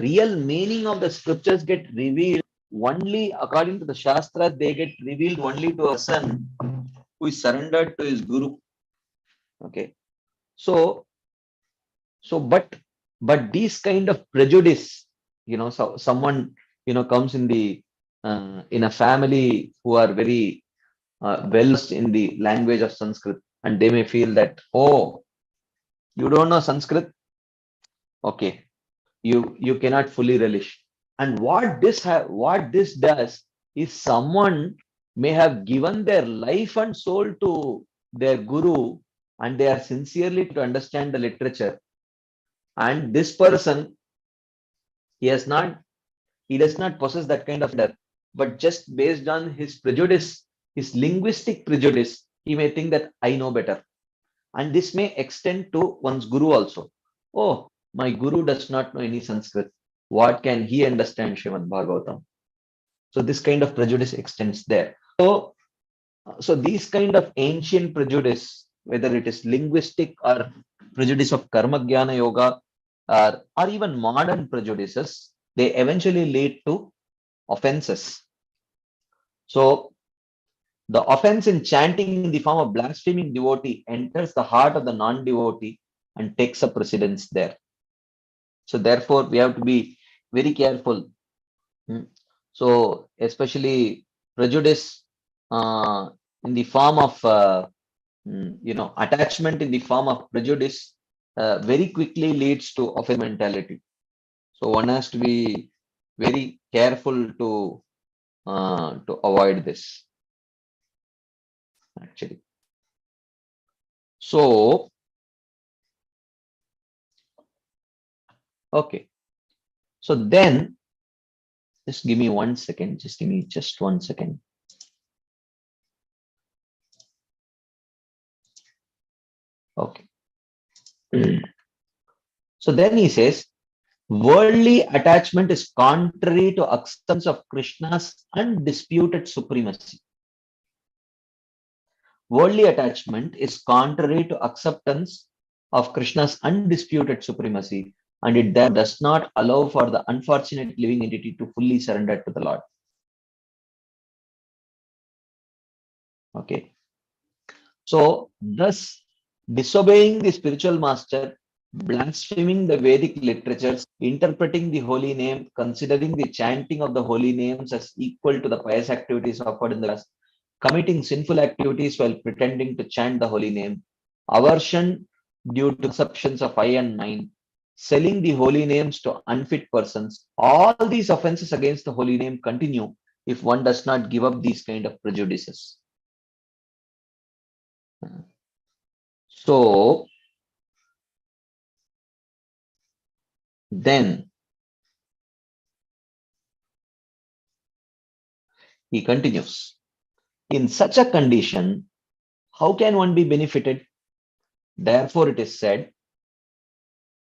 real meaning of the scriptures get revealed only according to the Shastra, they get revealed only to a person who is surrendered to his Guru. Okay. So, but these kind of prejudice, so someone, comes in a family who are very well versed in the language of Sanskrit, and they may feel that, oh, you don't know Sanskrit? Okay, you cannot fully relish. And what this does is someone may have given their life and soul to their guru, and they are sincerely to understand the literature. And this person, he has not he does not possess that kind of learning, but just based on his prejudice, his linguistic prejudice, he may think that I know better. And this may extend to one's guru also. Oh, my guru does not know any Sanskrit. What can he understand Srimad Bhagavatam? So this kind of prejudice extends there. So these kind of ancient prejudice, whether it is linguistic or prejudice of karma jnana yoga, or even modern prejudices, they eventually lead to offenses. So the offense in chanting in the form of blaspheming devotee enters the heart of the non-devotee and takes a precedence there. So therefore, we have to be very careful. So especially prejudice in the form of attachment in the form of prejudice very quickly leads to offense mentality. So one has to be very careful to avoid this, actually. So okay, so then just give me 1 second. Just give me just 1 second. Okay. So then he says, worldly attachment is contrary to acceptance of Krishna's undisputed supremacy. Worldly attachment is contrary to acceptance of Krishna's undisputed supremacy, and it therefore does not allow for the unfortunate living entity to fully surrender to the Lord. Okay. So, thus, disobeying the spiritual master, blaspheming the Vedic literatures, interpreting the holy name, considering the chanting of the holy names as equal to the pious activities offered in the class, committing sinful activities while pretending to chant the holy name, aversion due to perceptions of eye and mind, selling the holy names to unfit persons, all these offenses against the holy name continue if one does not give up these kind of prejudices. So then he continues. In such a condition, how can one be benefited? Therefore, it is said,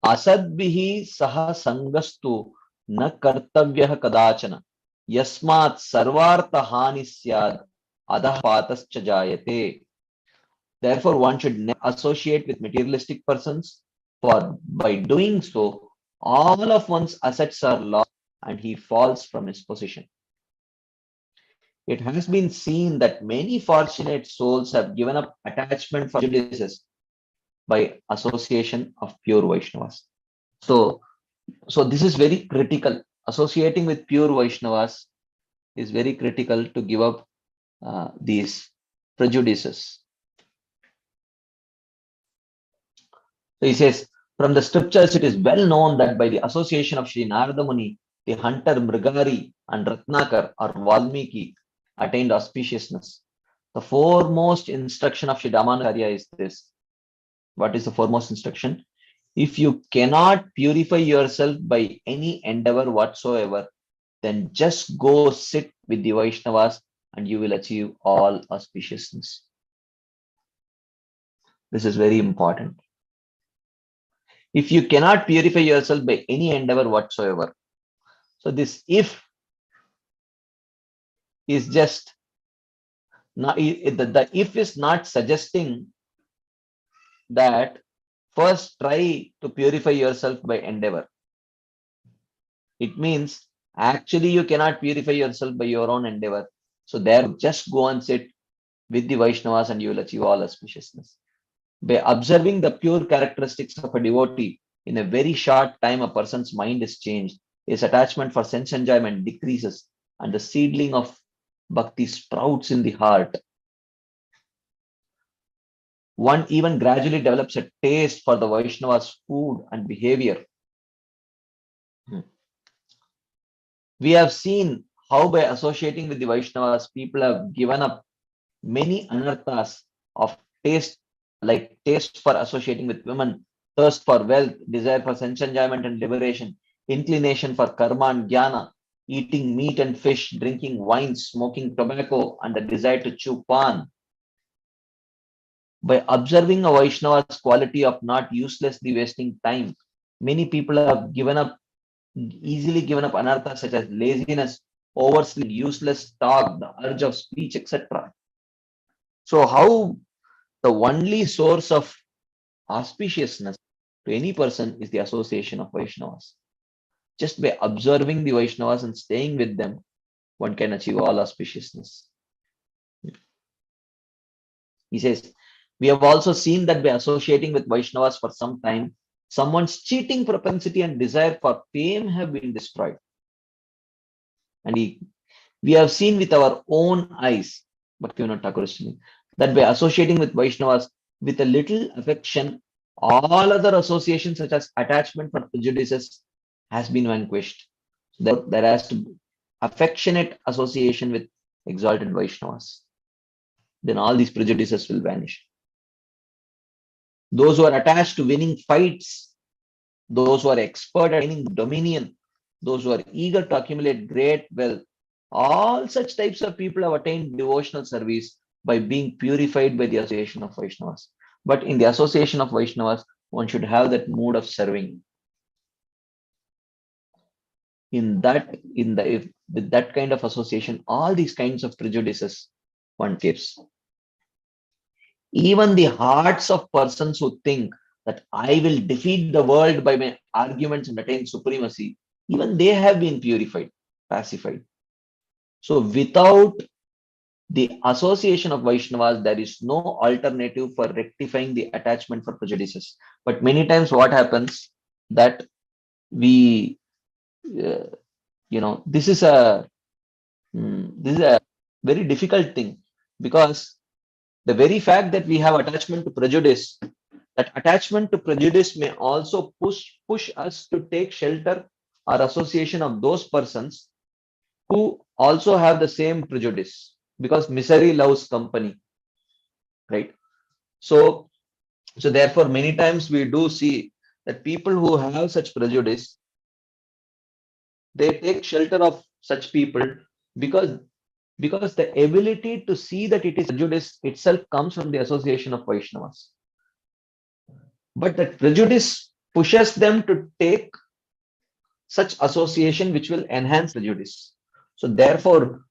Asadbihi saha sangastu na kartavyah kadachana yasmat sarvartha hani syad adah patascha jayate. Therefore, one should never associate with materialistic persons, for by doing so, all of one's assets are lost and he falls from his position. It has been seen that many fortunate souls have given up attachment for prejudices by association of pure Vaishnavas. So this is very critical. Associating with pure Vaishnavas is very critical to give up these prejudices. So he says, from the scriptures, it is well known that by the association of Sri Narada Muni, the hunter Mrigari and Ratnakar or Valmiki attained auspiciousness. The foremost instruction of Sri Ramanacharya is this. What is the foremost instruction? If you cannot purify yourself by any endeavor whatsoever, then just go sit with the Vaishnavas and you will achieve all auspiciousness. This is very important. If you cannot purify yourself by any endeavor whatsoever, so this if is just not, the if is not suggesting that first try to purify yourself by endeavor. It means Actually, you cannot purify yourself by your own endeavor. So there, just go and sit with the Vaishnavas and you will achieve all auspiciousness. By observing the pure characteristics of a devotee, in a very short time, a person's mind is changed. His attachment for sense enjoyment decreases, and the seedling of bhakti sprouts in the heart. One even gradually develops a taste for the Vaishnava's food and behavior. We have seen how by associating with the Vaishnavas, people have given up many anarthas of taste, like taste for associating with women, thirst for wealth, desire for sense enjoyment and liberation, inclination for karma and jnana, eating meat and fish, drinking wine, smoking tobacco, and the desire to chew pan. By observing a Vaishnava's quality of not uselessly wasting time, many people have easily given up anarthas such as laziness, oversleep, useless talk, the urge of speech, etc. So how the only source of auspiciousness to any person is the association of Vaishnavas. Just by observing the Vaishnavas and staying with them, one can achieve all auspiciousness. He says, we have also seen that by associating with Vaishnavas for some time, someone's cheating propensity and desire for fame have been destroyed. And we have seen with our own eyes, Bhaktivinoda Thakur is saying, that by associating with Vaishnavas with a little affection, all other associations such as attachment for prejudices has been vanquished. There has to be affectionate association with exalted Vaishnavas. Then all these prejudices will vanish. Those who are attached to winning fights, those who are expert at gaining dominion, those who are eager to accumulate great wealth, all such types of people have attained devotional service by being purified by the association of Vaishnavas. But in the association of Vaishnavas, one should have that mood of serving. With that kind of association, all these kinds of prejudices one keeps. Even the hearts of persons who think that I will defeat the world by my arguments and attain supremacy, even they have been purified, pacified. So without the association of Vaishnavas, there is no alternative for rectifying the attachment for prejudices. But many times what happens that we, this is a very difficult thing, because the very fact that we have attachment to prejudice, that attachment to prejudice may also push us to take shelter or association of those persons who also have the same prejudice, because misery loves company, right? So therefore many times we do see that people who have such prejudice, they take shelter of such people because the ability to see that it is prejudice itself comes from the association of Vaishnavas. But that prejudice pushes them to take such association which will enhance prejudice. So therefore,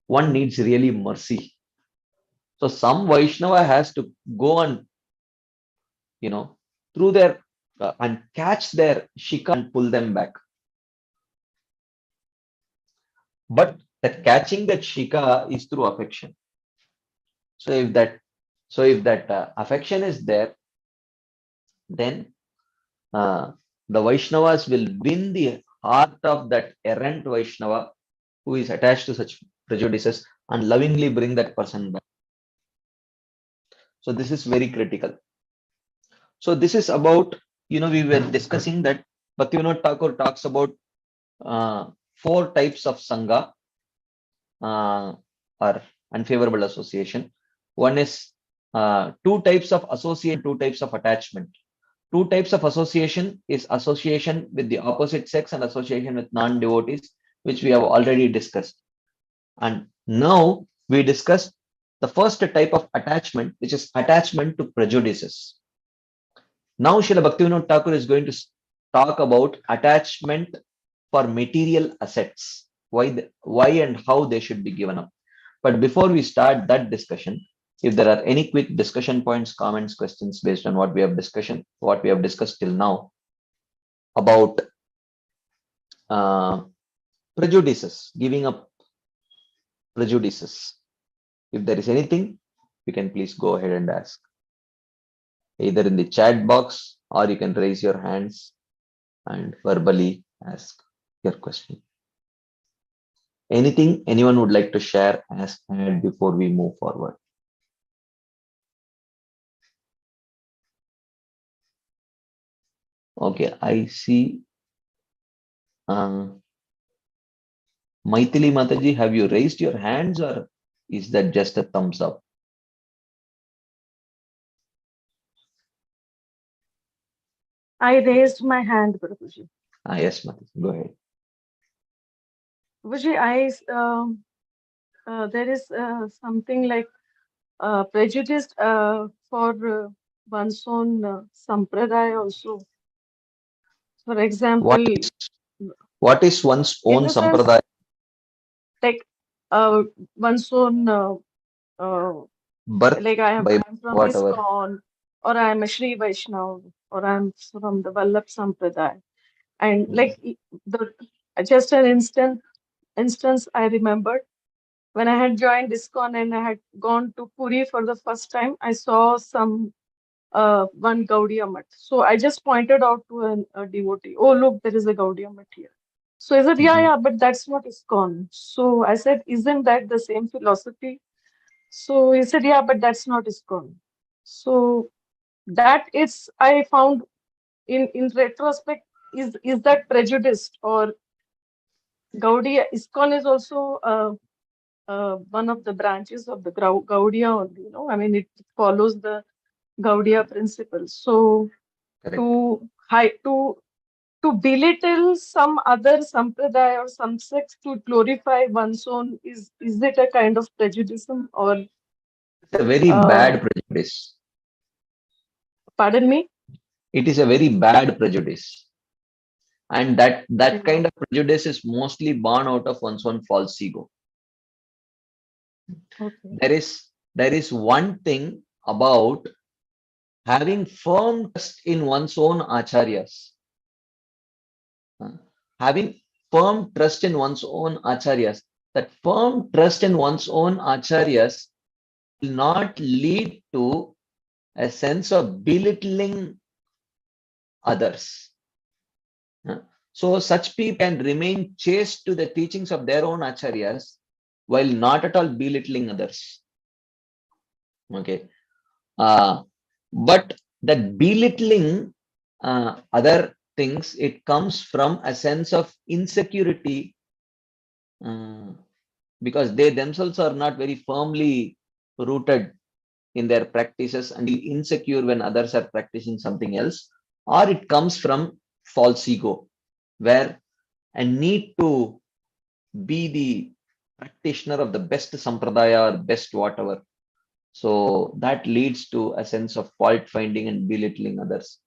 one needs really mercy. So some Vaishnava has to go and, through their and catch their shika and pull them back. But that catching that shika is through affection. So if that affection is there, then the Vaishnavas will win the heart of that errant Vaishnava who is attached to such prejudices and lovingly bring that person back. So this is very critical. So this is about, we were discussing that Bhaktivinoda Thakur talks about 4 types of Sangha or unfavorable association. One is 2 types of association, 2 types of attachment. 2 types of association is association with the opposite sex and association with non-devotees, which we have already discussed. And now we discussed the first type of attachment, which is attachment to prejudices. Now Srila Bhaktivinoda Thakur is going to talk about attachment for material assets, why and how they should be given up. But before we start that discussion, if there are any quick discussion points, comments, questions based on what we have discussed till now about prejudices, giving up prejudices. If there is anything, you can please go ahead and ask, either in the chat box or you can raise your hands and verbally ask your question. Anything anyone would like to share, ask before we move forward? Okay, I see. Maithili Mataji, have you raised your hands or is that just a thumbs up? I raised my hand, Prabhuji. Yes, Mataji, go ahead. Prabhuji, there is something like prejudice for one's own sampradaya also. For example, What is one's in own the sense, sampradaya? like one's own, Birth like I'm by from whatever. ISKCON, or I'm a Sri Vaishnav, or I'm from the Vallabh Sampradaya. And like the just an instance I remembered when I had joined ISKCON and I had gone to Puri for the first time, I saw some one Gaudiya Math. So I just pointed out to a devotee, oh look, there is a Gaudiya Math here. So he said, yeah, but that's not ISKCON. So I said, isn't that the same philosophy? So he said, yeah, but that's not ISKCON. So that is, I found in retrospect, is that prejudiced, or Gaudiya? ISKCON is also one of the branches of the Gaudiya only, I mean, it follows the Gaudiya principles. So to belittle some other sampradaya or some sects to glorify one's own, is it a kind of prejudice, or it's a very bad prejudice. Pardon me? It is a very bad prejudice. And that kind of prejudice is mostly born out of one's own false ego. Okay. There is one thing about having firm trust in one's own acharyas. Having firm trust in one's own acharyas. That firm trust in one's own acharyas will not lead to a sense of belittling others. So such people can remain chaste to the teachings of their own acharyas while not at all belittling others. Okay. But that belittling other things, it comes from a sense of insecurity because they themselves are not very firmly rooted in their practices and insecure when others are practicing something else, or it comes from false ego, where a need to be the practitioner of the best sampradaya or best whatever. So that leads to a sense of fault finding and belittling others.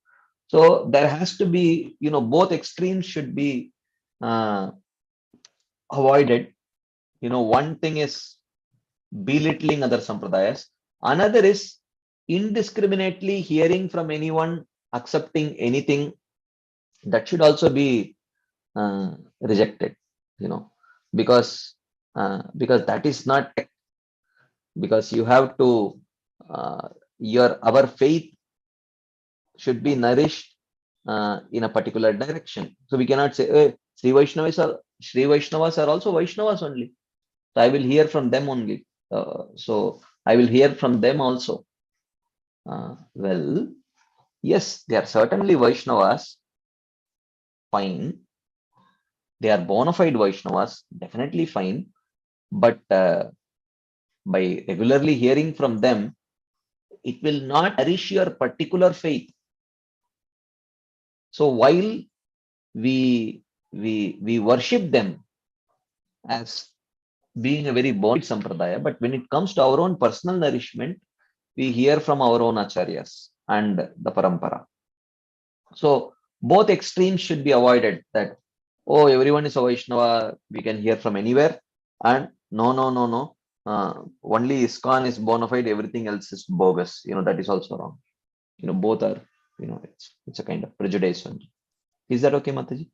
So there has to be, both extremes should be avoided. One thing is belittling other sampradayas. Another is indiscriminately hearing from anyone, accepting anything. That should also be rejected, because that is not, because you have to our faith should be nourished in a particular direction. So we cannot say, hey, Sri Vaishnavas are also Vaishnavas only. So I will hear from them only. So I will hear from them also. Well, yes, they are certainly Vaishnavas. Fine. They are bona fide Vaishnavas, definitely fine. But by regularly hearing from them, it will not nourish your particular faith. So while we worship them as being a very bona fide sampradaya, but when it comes to our own personal nourishment, we hear from our own acharyas and the parampara. So both extremes should be avoided, that, oh, everyone is a Vaishnava, we can hear from anywhere, and no. Only ISKCON is bona fide, everything else is bogus. That is also wrong. Both are, it's a kind of prejudice only. Is that okay, Mataji?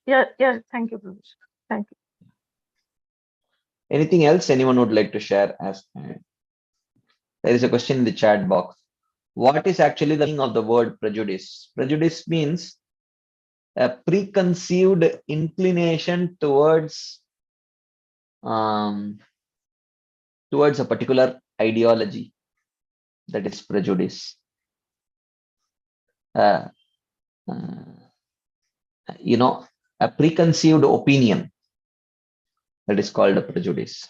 Yeah, yeah. Thank you, Prabhu. Thank you. Anything else anyone would like to share? As there is a question in the chat box. What is actually the meaning of the word prejudice? Prejudice means a preconceived inclination towards a particular ideology. That is prejudice. Uh, a preconceived opinion. That is called a prejudice.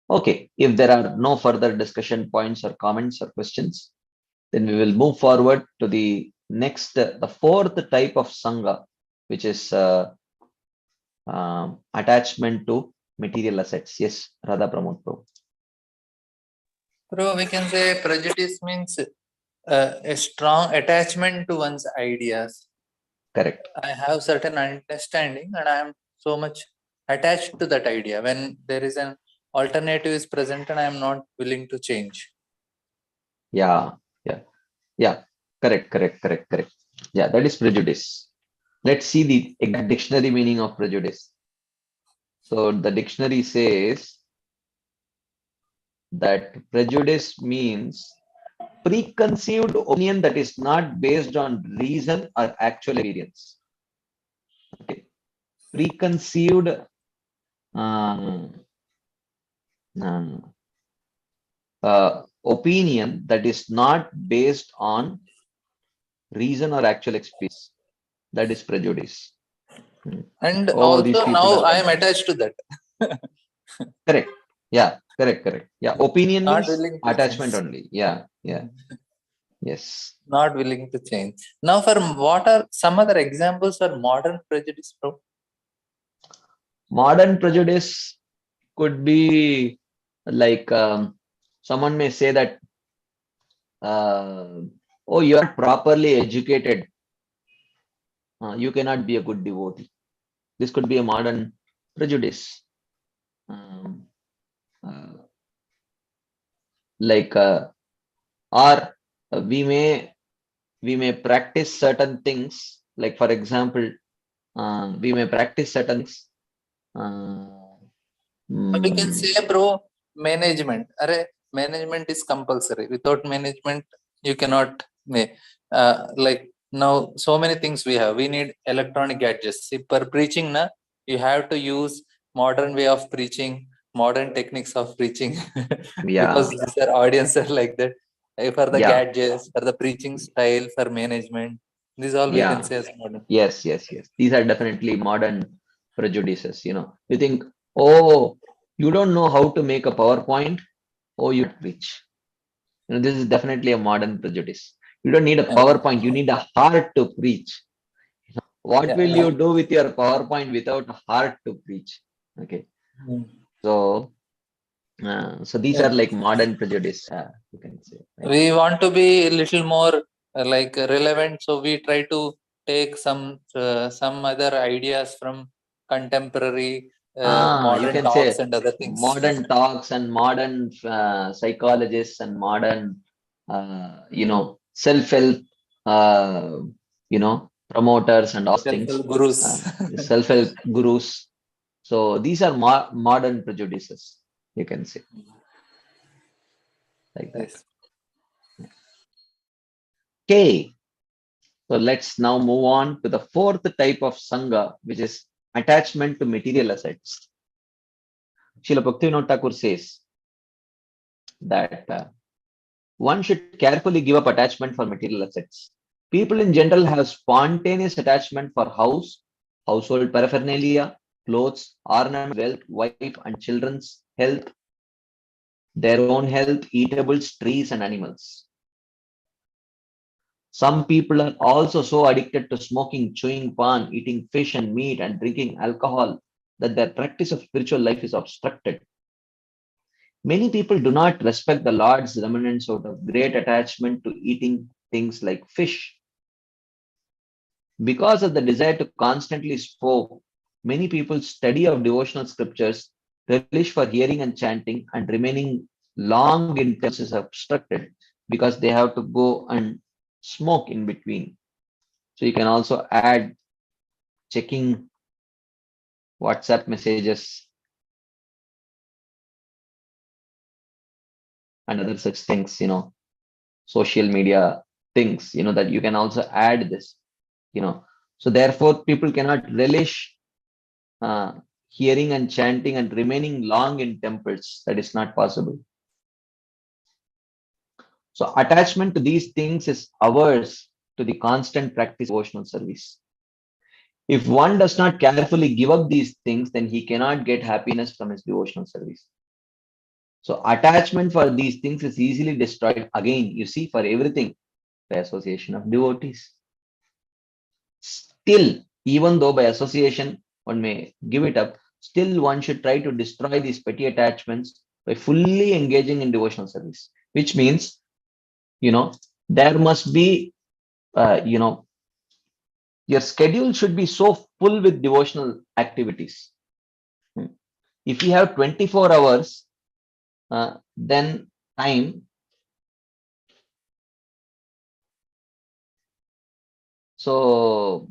Okay, if there are no further discussion points or comments or questions, then we will move forward to the next, the fourth type of Sangha, which is attachment to material assets. Yes, Radha Pramod Prabhu. So we can say prejudice means a strong attachment to one's ideas. Correct. I have certain understanding and I am so much attached to that idea. When there is an alternative is present and I am not willing to change. Yeah. Correct. Yeah, that is prejudice. Let's see the exact dictionary meaning of prejudice. So the dictionary says that prejudice means preconceived opinion that is not based on reason or actual experience. Okay. Preconceived opinion that is not based on reason or actual experience. That is prejudice. And Oh, these also people now are I am attached to that. correct. Yeah, correct. Yeah, opinion Not means willing to attachment change. only. Yeah. Yes. Not willing to change. Now, for what are some other examples for modern prejudice, bro? Modern prejudice could be like someone may say that, oh, you are properly educated. You cannot be a good devotee. This could be a modern prejudice. Or we may practice certain things. Like for example, we may practice certain things. We can say, bro, management. Management is compulsory. Without management, you cannot. Like now, so many things we have. We need electronic gadgets. See, for preaching, na, you have to use modern way of preaching, modern techniques of preaching, because these are audiences like that. For the gadgets, for the preaching style, for management, these all we can say as modern. Yes. These are definitely modern prejudices. You think, oh, you don't know how to make a PowerPoint. Oh, you preach. This is definitely a modern prejudice. You don't need a PowerPoint. You need a heart to preach. What will you do with your PowerPoint without a heart to preach? Okay. So these are like modern prejudice, you can say. Right? We want to be a little more like relevant, so we try to take some other ideas from contemporary modern talks and other things. Modern talks and modern psychologists and modern self-help promoters and all things. Gurus. Self-help gurus. So these are modern prejudices, you can say. Like that. Okay. So let's now move on to the fourth type of Sangha, which is attachment to material assets. Srila Bhaktivinoda Thakur says that one should carefully give up attachment for material assets. People in general have spontaneous attachment for house, household paraphernalia, clothes, ornaments, wealth, wife and children's health, their own health, eatables, trees and animals. Some people are also so addicted to smoking, chewing pan, eating fish and meat and drinking alcohol that their practice of spiritual life is obstructed. Many people do not respect the Lord's remnants out of great attachment to eating things like fish. Because of the desire to constantly smoke, many people study of devotional scriptures, relish for hearing and chanting, and remaining long in temples is obstructed because they have to go and smoke in between. So you can also add checking WhatsApp messages and other such things, social media things, that you can also add this, So therefore, people cannot relish uh, hearing and chanting and remaining long in temples. That is not possible. So attachment to these things is averse to the constant practice of devotional service. If one does not carefully give up these things, then he cannot get happiness from his devotional service. So attachment for these things is easily destroyed. Again, you see, for everything, by association of devotees. Still, even though by association one may give it up, still one should try to destroy these petty attachments by fully engaging in devotional service, which means, there must be, your schedule should be so full with devotional activities. If you have 24 hours, then time. So,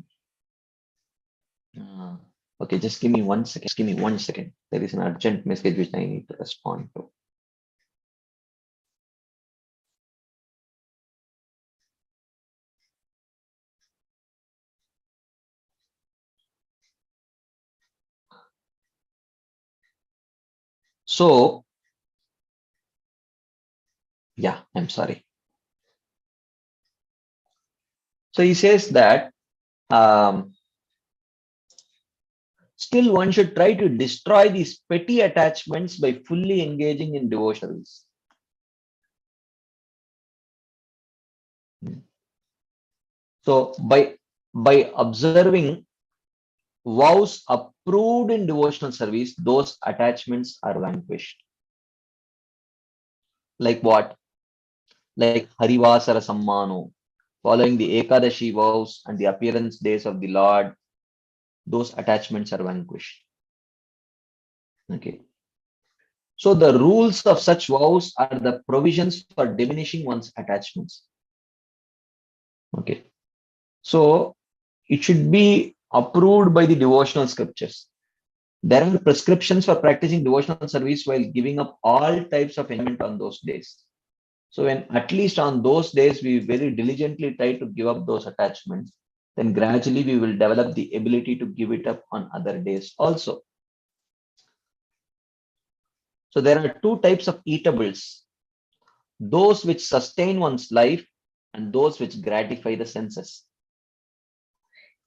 okay, just give me 1 second. Just give me 1 second. There is an urgent message which I need to respond to. So, yeah, I'm sorry. So he says that still one should try to destroy these petty attachments by fully engaging in devotionals. So by observing vows approved in devotional service, those attachments are vanquished. Like what? Like Harivasara Sammano, following the Ekadashi vows and the appearance days of the Lord, those attachments are vanquished. Okay. So the rules of such vows are the provisions for diminishing one's attachments. Okay. So it should be approved by the devotional scriptures. There are prescriptions for practicing devotional service while giving up all types of enjoyment on those days. So when at least on those days we very diligently try to give up those attachments, then gradually we will develop the ability to give it up on other days also. So there are two types of eatables, those which sustain one's life and those which gratify the senses.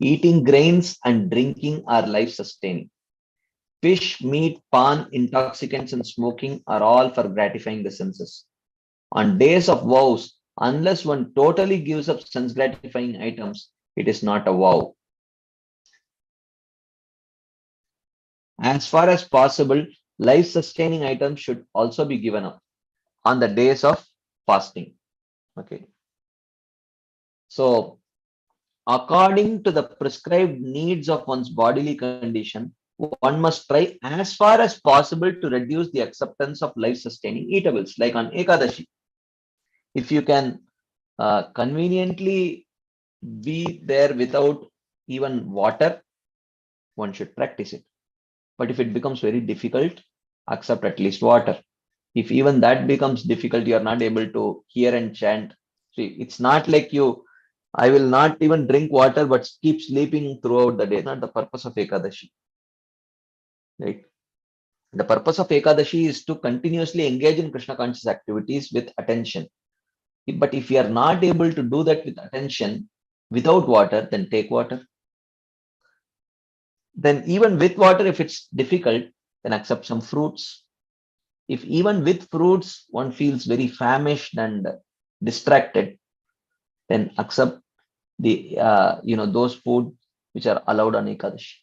Eating grains and drinking are life sustaining. Fish, meat, pan, intoxicants, and smoking are all for gratifying the senses. On days of vows, unless one totally gives up sense gratifying items, it is not a vow. As far as possible, life sustaining items should also be given up on the days of fasting. Okay. So, according to the prescribed needs of one's bodily condition, one must try as far as possible to reduce the acceptance of life-sustaining eatables, like on Ekadashi. If you can conveniently be there without even water, one should practice it. But if it becomes very difficult, accept at least water. If even that becomes difficult, you are not able to hear and chant. See, it's not like I will not even drink water, but keep sleeping throughout the day. It's not the purpose of Ekadashi. Right? The purpose of Ekadashi is to continuously engage in Krishna conscious activities with attention. But if you are not able to do that with attention, without water, then take water. Then even with water, if it's difficult, then accept some fruits. If even with fruits, one feels very famished and distracted, then accept the, those food which are allowed on Ekadashi,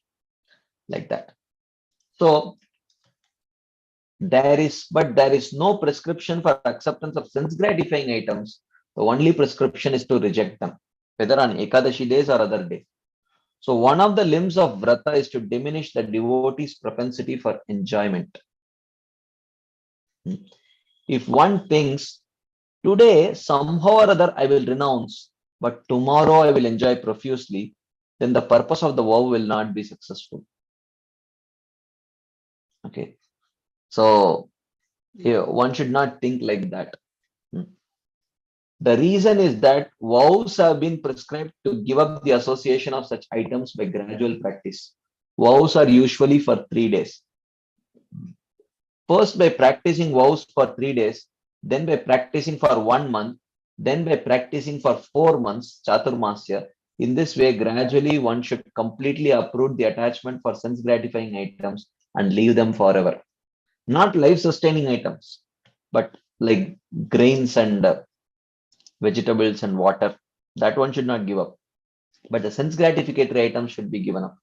like that. So there is no prescription for acceptance of sense gratifying items. The only prescription is to reject them, whether on Ekadashi days or other days. So one of the limbs of Vrata is to diminish the devotee's propensity for enjoyment. If one thinks, today somehow or other I will renounce, but tomorrow I will enjoy profusely, then the purpose of the vow will not be successful. Okay. So one should not think like that. The reason is that vows have been prescribed to give up the association of such items by gradual practice. Vows are usually for 3 days. First by practicing vows for 3 days, then by practicing for 1 month, then by practicing for 4 months, Chaturmasya. In this way, gradually one should completely uproot the attachment for sense gratifying items and leave them forever. Not life sustaining items, but like grains and vegetables and water, that one should not give up. But the sense gratificatory items should be given up.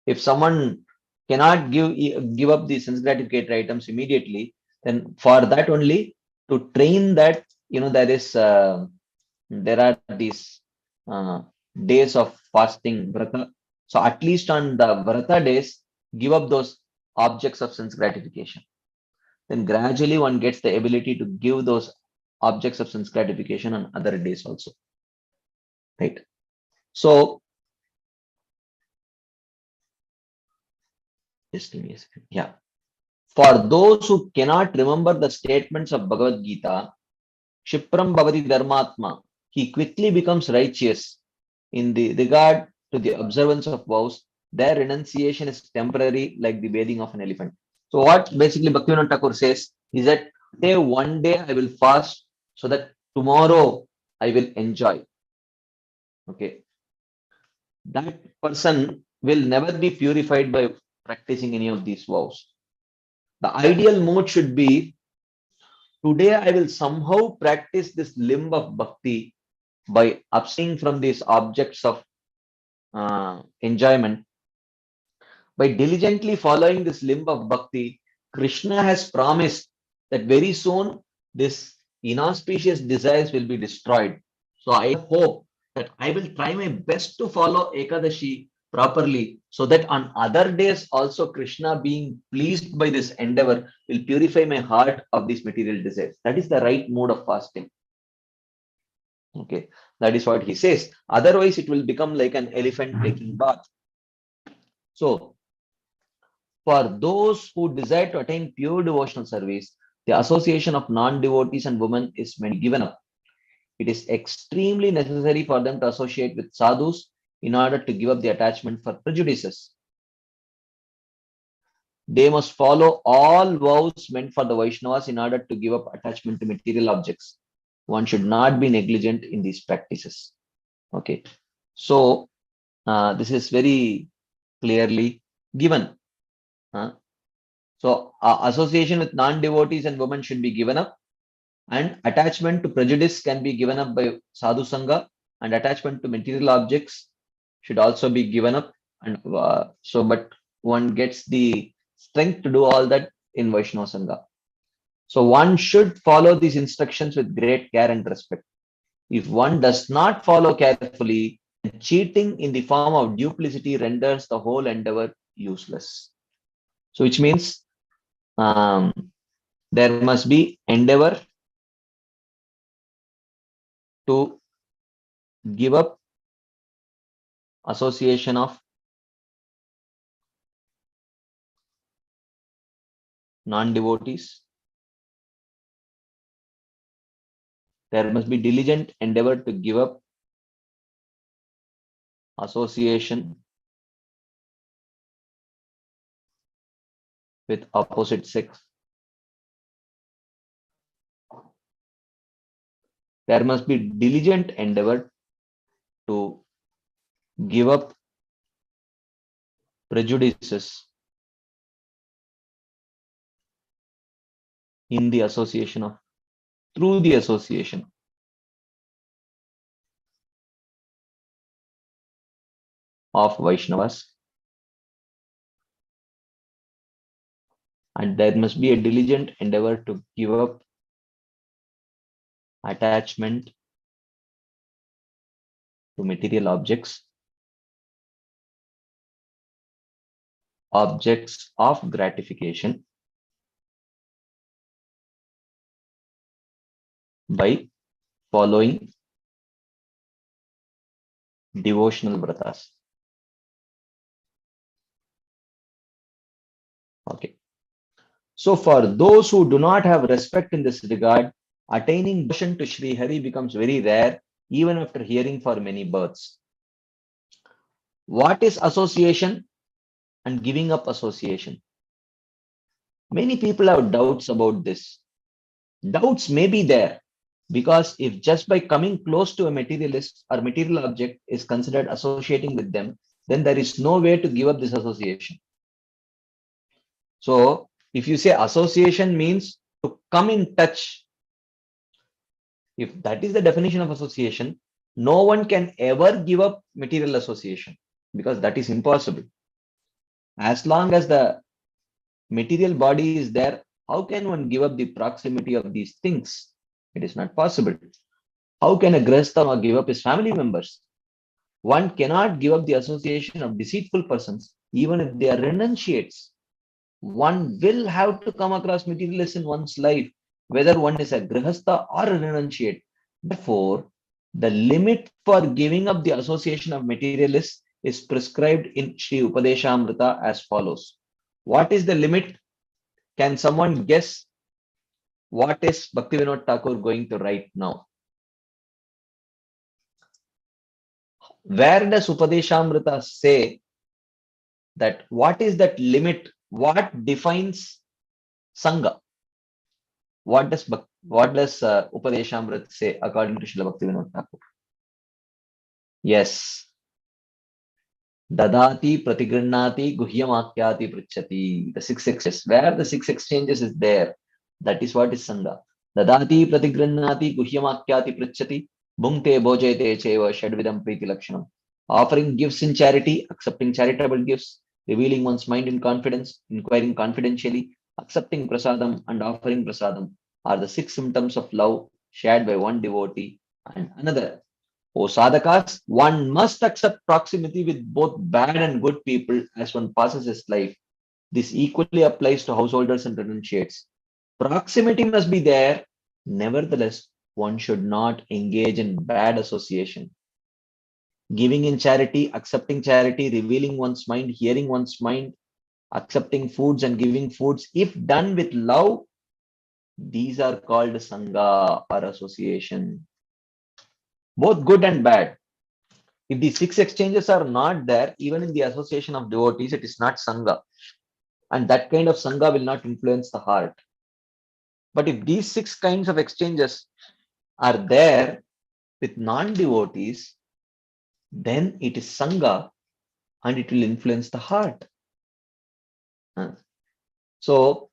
If someone cannot give up the sense gratificatory items immediately, then for that only, to train that, there are these days of fasting vrata. So at least on the vrata days, give up those objects of sense gratification. Then gradually one gets the ability to give those objects of sense gratification on other days also. Right. So just give me a second. Yeah. For those who cannot remember the statements of Bhagavad Gita, Kshipram Bhavati Dharmatma, he quickly becomes righteous in the regard to the observance of vows. Their renunciation is temporary, like the bathing of an elephant. So what basically Bhaktivinoda Thakur says is that one day I will fast so that tomorrow I will enjoy. Okay. That person will never be purified by practicing any of these vows. The ideal mode should be, today I will somehow practice this limb of bhakti by abstaining from these objects of enjoyment. By diligently following this limb of bhakti, Krishna has promised that very soon this inauspicious desires will be destroyed. So I hope that I will try my best to follow Ekadashi properly, so that on other days also Krishna, being pleased by this endeavor, will purify my heart of these material desires. That is the right mode of fasting. Okay, that is what he says. Otherwise, it will become like an elephant taking bath. So, for those who desire to attain pure devotional service, the association of non-devotees and women is meant to be given up. It is extremely necessary for them to associate with sadhus in order to give up the attachment for prejudices. They must follow all vows meant for the Vaishnavas in order to give up attachment to material objects. One should not be negligent in these practices. Okay, so this is very clearly given. So association with non-devotees and women should be given up, and attachment to prejudice can be given up by sadhu sangha, and attachment to material objects should also be given up. And but one gets the strength to do all that in Vaishnava Sangha. So one should follow these instructions with great care and respect. If one does not follow carefully, cheating in the form of duplicity renders the whole endeavor useless. So which means there must be endeavor to give up association of non-devotees. There must be diligent endeavor to give up association with opposite sex. There must be diligent endeavor to give up prejudices in the association of, through the association of Vaishnavas. And there must be a diligent endeavor to give up attachment to material objects, objects of gratification, by following devotional vratas. Okay. So for those who do not have respect in this regard, attaining devotion to Sri Hari becomes very rare even after hearing for many births. What is association and giving up association? Many people have doubts about this. Doubts may be there because if just by coming close to a materialist or material object is considered associating with them, then there is no way to give up this association. So if you say association means to come in touch, if that is the definition of association, no one can ever give up material association because that is impossible. As long as the material body is there, how can one give up the proximity of these things? It is not possible. How can a Grihastha give up his family members? One cannot give up the association of deceitful persons, even if they are renunciates. One will have to come across materialists in one's life, whether one is a Grihastha or a renunciate. Therefore, the limit for giving up the association of materialists is prescribed in Sri Upadeshamrita as follows. What is the limit? Can someone guess what is Bhaktivinoda Thakur going to write now? Where does Upadeshamrita say that what is that limit? What defines Sangha? What does Upadeshamrita say according to Srila Bhaktivinoda Thakur? Yes. Dadati pratigrinnati guhyamakyati prichati. The 6 exchanges. Where the 6 exchanges is there, that is what is Sangha. Dadati pratigrinnati guhyamakyati prichati. Bhungte bhojete cheva shadvidam priti lakshanam. Offering gifts in charity, accepting charitable gifts, revealing one's mind in confidence, inquiring confidentially, accepting prasadam and offering prasadam are the 6 symptoms of love shared by one devotee and another. O sadhakas, one must accept proximity with both bad and good people as one passes his life. This equally applies to householders and renunciates. Proximity must be there. Nevertheless, one should not engage in bad association. Giving in charity, accepting charity, revealing one's mind, hearing one's mind, accepting foods and giving foods, if done with love, these are called Sangha or association. Both good and bad. If the 6 exchanges are not there, even in the association of devotees, it is not Sangha. And that kind of Sangha will not influence the heart. But if these 6 kinds of exchanges are there with non-devotees, then it is Sangha and it will influence the heart. So,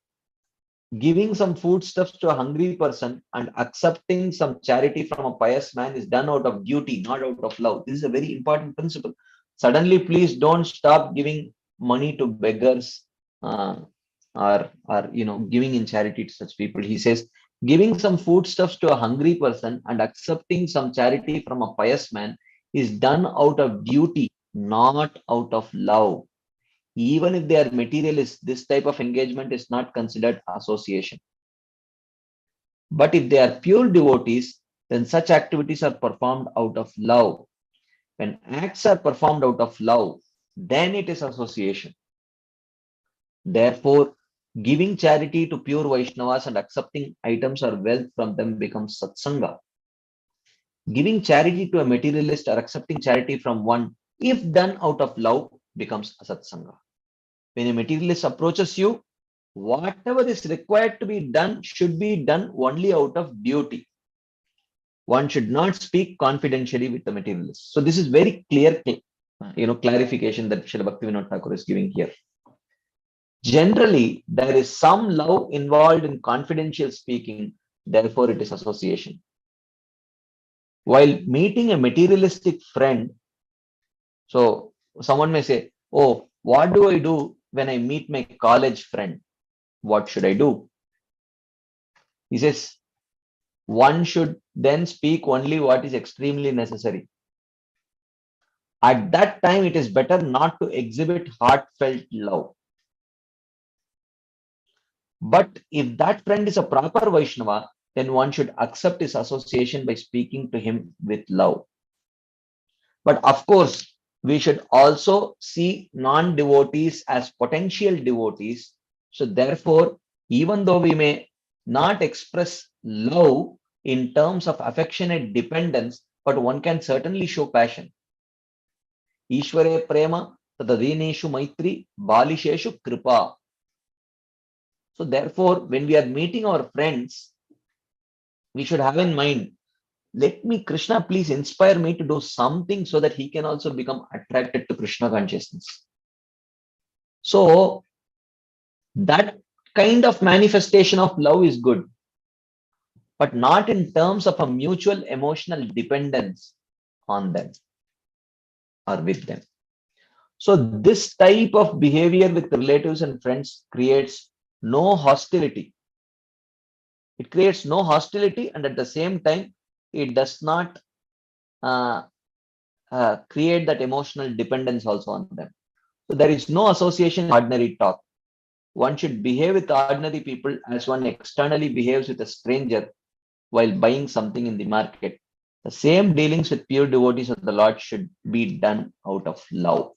giving some foodstuffs to a hungry person and accepting some charity from a pious man is done out of duty, not out of love. This is a very important principle. Suddenly, please don't stop giving money to beggars or giving in charity to such people. He says, giving some foodstuffs to a hungry person and accepting some charity from a pious man is done out of duty, not out of love. Even if they are materialists, this type of engagement is not considered association. But if they are pure devotees, then such activities are performed out of love. When acts are performed out of love, then it is association. Therefore, giving charity to pure Vaishnavas and accepting items or wealth from them becomes satsanga. Giving charity to a materialist or accepting charity from one, if done out of love, becomes asatsanga. When a materialist approaches you, whatever is required to be done should be done only out of duty. One should not speak confidentially with the materialist. So this is very clear, clarification that Srila Bhaktivinoda Thakur is giving here. Generally, there is some love involved in confidential speaking, therefore it is association. While meeting a materialistic friend, so someone may say, oh, what do I do when I meet my college friend? What should I do? He says, one should then speak only what is extremely necessary. At that time, it is better not to exhibit heartfelt love. But if that friend is a proper Vaishnava, then one should accept his association by speaking to him with love. But of course, we should also see non-devotees as potential devotees. So therefore, even though we may not express love in terms of affectionate dependence, but one can certainly show passion. Ishware prema tadadineshu maitri balisheshu kripa. So therefore, when we are meeting our friends, we should have in mind, let me, Krishna, please inspire me to do something so that he can also become attracted to Krishna consciousness. So that kind of manifestation of love is good, but not in terms of a mutual emotional dependence on them or with them. So this type of behavior with relatives and friends creates no hostility. It creates no hostility, and at the same time, it does not create that emotional dependence also on them. So there is no association in ordinary talk. One should behave with ordinary people as one externally behaves with a stranger while buying something in the market. The same dealings with pure devotees of the Lord should be done out of love.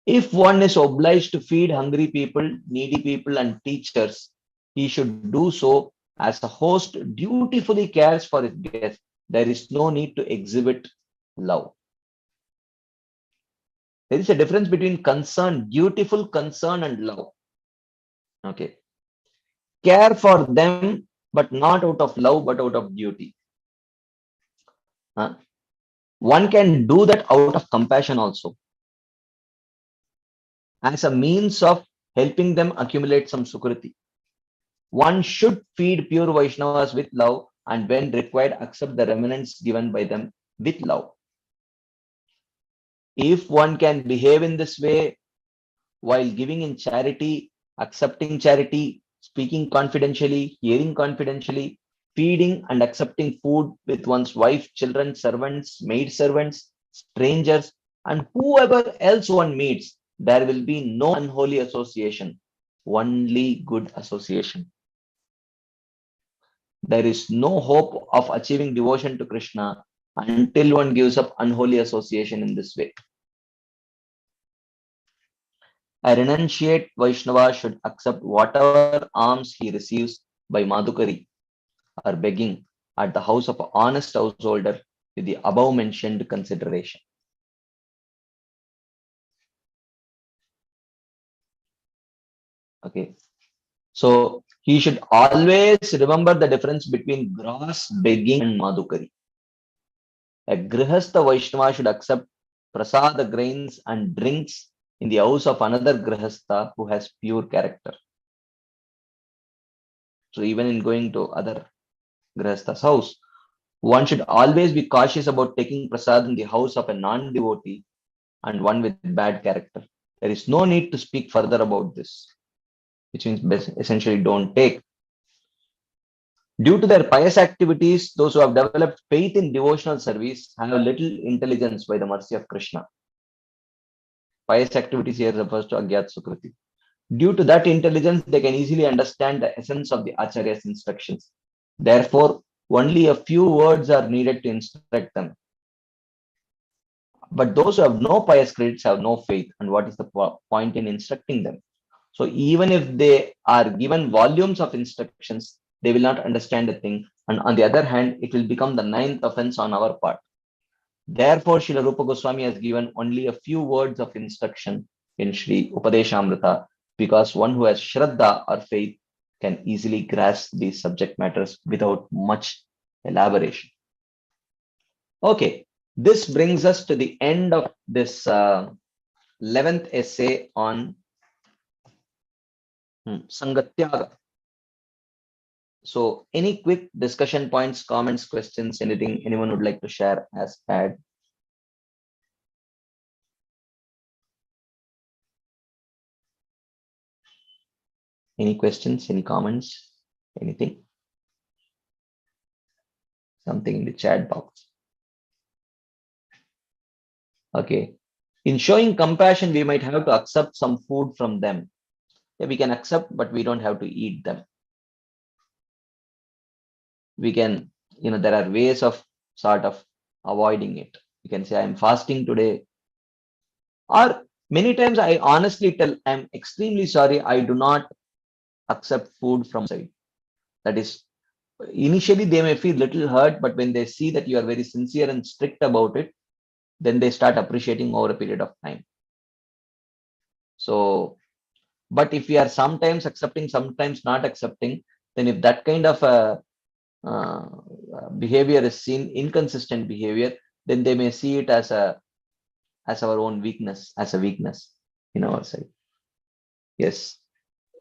If one is obliged to feed hungry people, needy people, and teachers, he should do so as a host dutifully cares for his guests. There is no need to exhibit love. There is a difference between concern, dutiful concern, and love. Okay. Care for them, but not out of love, but out of duty. One can do that out of compassion also, as a means of helping them accumulate some sukriti. One should feed pure Vaishnavas with love, and when required, accept the remnants given by them with love. If one can behave in this way while giving in charity, accepting charity, speaking confidentially, hearing confidentially, feeding and accepting food with one's wife, children, servants, maid servants, strangers, and whoever else one meets, there will be no unholy association, only good association. There is no hope of achieving devotion to Krishna until one gives up unholy association in this way. A renunciate Vaishnava should accept whatever alms he receives by Madhukari or begging at the house of an honest householder with the above mentioned consideration. Okay. So he should always remember the difference between gross begging and Madhukari. A Grihastha Vaishnava should accept prasada grains and drinks in the house of another Grihastha who has pure character. So even in going to other Grihastha's house, one should always be cautious about taking prasad in the house of a non-devotee and one with bad character. There is no need to speak further about this, which means essentially don't take. Due to their pious activities, those who have developed faith in devotional service have little intelligence by the mercy of Krishna. Pious activities here refers to Agyat Sukriti. Due to that intelligence, they can easily understand the essence of the Acharya's instructions. Therefore, only a few words are needed to instruct them. But those who have no pious credits have no faith. And what is the point in instructing them? So even if they are given volumes of instructions, they will not understand a thing. And on the other hand, it will become the ninth offense on our part. Therefore, Srila Rupa Goswami has given only a few words of instruction in Sri Upadeshamrita, because one who has Shraddha or faith can easily grasp these subject matters without much elaboration. Okay, this brings us to the end of this 11th essay on Sangatyaga. So any quick discussion points, comments, questions, anything anyone would like to share as add? Any questions, any comments, anything? Something in the chat box. Okay. In showing compassion, we might have to accept some food from them. Yeah, we can accept, but we don't have to eat them. We can, there are ways of sort of avoiding it. You can say, I'm fasting today. Or many times I honestly tell, I'm extremely sorry, I do not accept food from outside. That is, initially they may feel little hurt, but when they see that you are very sincere and strict about it, then they start appreciating over a period of time. So, but if we are sometimes accepting, sometimes not accepting, then if that kind of a uh, behavior is seen, inconsistent behavior, then they may see it as our own weakness, as a weakness in our side. Yes,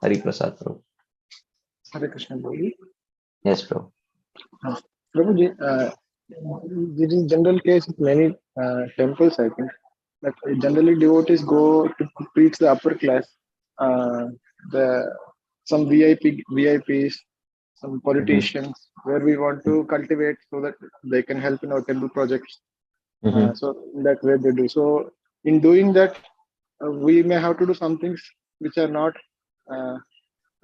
Hari Prasad, bro. Hare Krishna, Prabhuji. Yes, bro. Prabhuji, this is general case with many temples, I think. That generally devotees go to preach the upper class, the some VIPs, some politicians, where we want to cultivate so that they can help in our temple projects. So that way they do. So in doing that, we may have to do some things which are not. I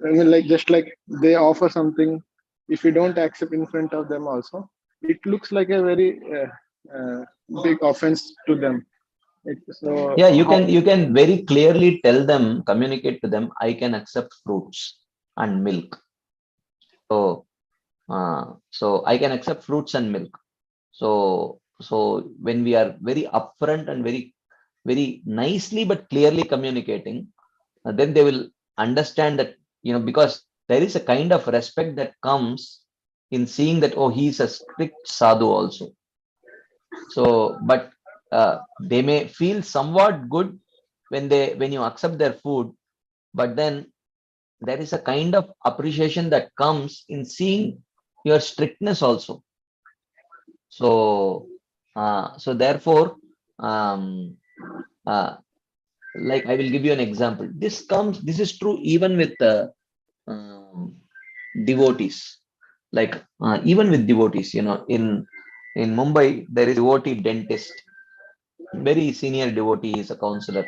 mean, like just like they offer something, if you don't accept in front of them also, it looks like a very big offense to them. So Yeah, you can very clearly tell them, communicate to them, I can accept fruits and milk. So I can accept fruits and milk. So when we are very upfront and very nicely but clearly communicating, then they will understand that, because there is a kind of respect that comes in seeing that, oh, he's a strict sadhu also. So, but they may feel somewhat good when you accept their food, but then there is a kind of appreciation that comes in seeing your strictness also. So, so therefore, like I will give you an example. This is true even with devotees. Like even with devotees, in Mumbai, there is a devotee dentist, very senior devotee, is a counselor.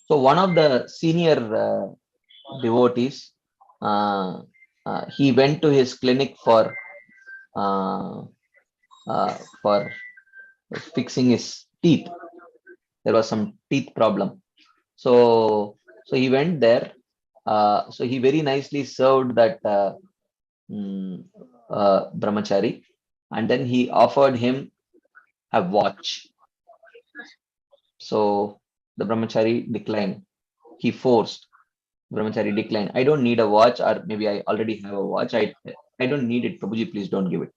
So one of the senior devotees, he went to his clinic uh, for fixing his teeth. There was some teeth problem. So he went there. So he very nicely served that brahmachari, and then he offered him a watch. So the brahmachari declined. He forced. Brahmachari declined. I don't need a watch, or maybe I already have a watch. I don't need it. Prabhuji, please don't give it.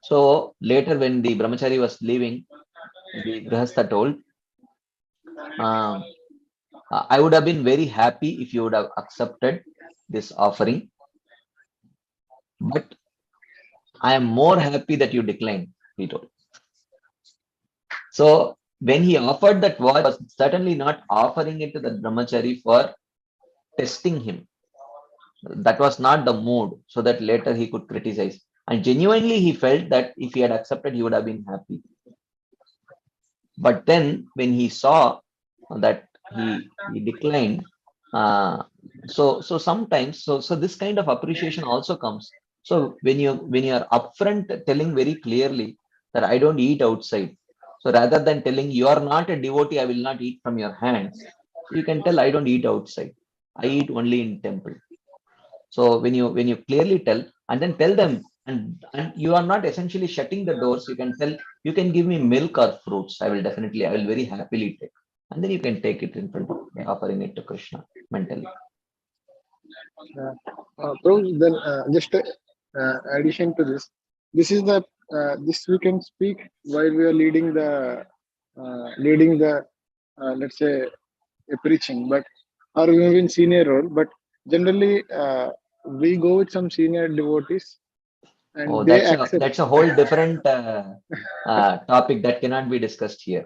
So later, when the brahmachari was leaving, the grihastha told, I would have been very happy if you would have accepted this offering, but I am more happy that you declined, he told. So when he offered that watch, he was certainly not offering it to the brahmachari for testing him. That was not the mood, so that later he could criticize. And genuinely he felt that if he had accepted, he would have been happy. But then when he saw that he declined, so sometimes, so this kind of appreciation also comes. So when you are upfront telling very clearly that I don't eat outside, so rather than telling you are not a devotee, I will not eat from your hands, you can tell I don't eat outside, I eat only in temple. So when you clearly tell, and then tell them, and you are not essentially shutting the doors, you can tell, you can give me milk or fruits, I will very happily take, and then you can take it in front of me, offering it to Krishna mentally. then just addition to this, this is the this we can speak while we are leading the let's say a preaching, but or maybe in senior role, but generally we go with some senior devotees and Oh, they accept. that's a whole different topic that cannot be discussed here.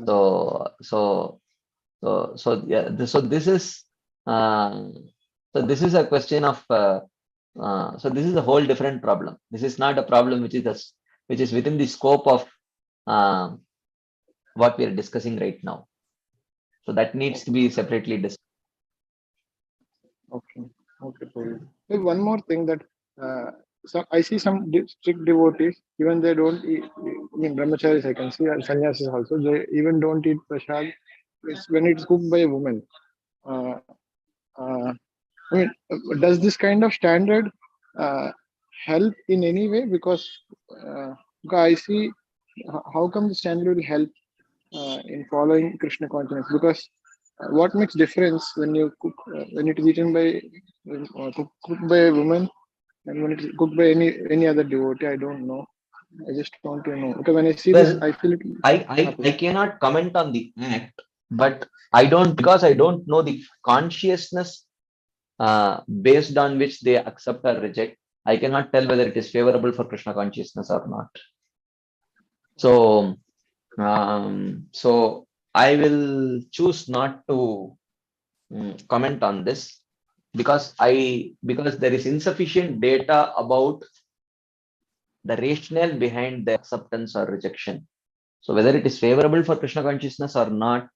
So yeah, this is a question of so this is a whole different problem. This is not a problem which is within the scope of what we are discussing right now. So that needs to be separately discussed. Okay. One more thing that So I see some strict devotees, even they don't eat, I mean, brahmacharis I can see, and sannyasis also, they even don't eat prasad when it's cooked by a woman. Uh, uh, I mean, does this kind of standard uh, help in any way? Because I see how come the standard will help in following Krishna consciousness? Because what makes difference when you cook when it is eaten by cooked by a woman and when it is cooked by any other devotee? I don't know. I just want to know because when I see this, Well, I feel it. I cannot comment on the act, but I don't, because I don't know the consciousness based on which they accept or reject. I cannot tell whether it is favorable for Krishna consciousness or not. So, so I will choose not to comment on this because there is insufficient data about the rationale behind the acceptance or rejection. So whether it is favorable for Krishna consciousness or not,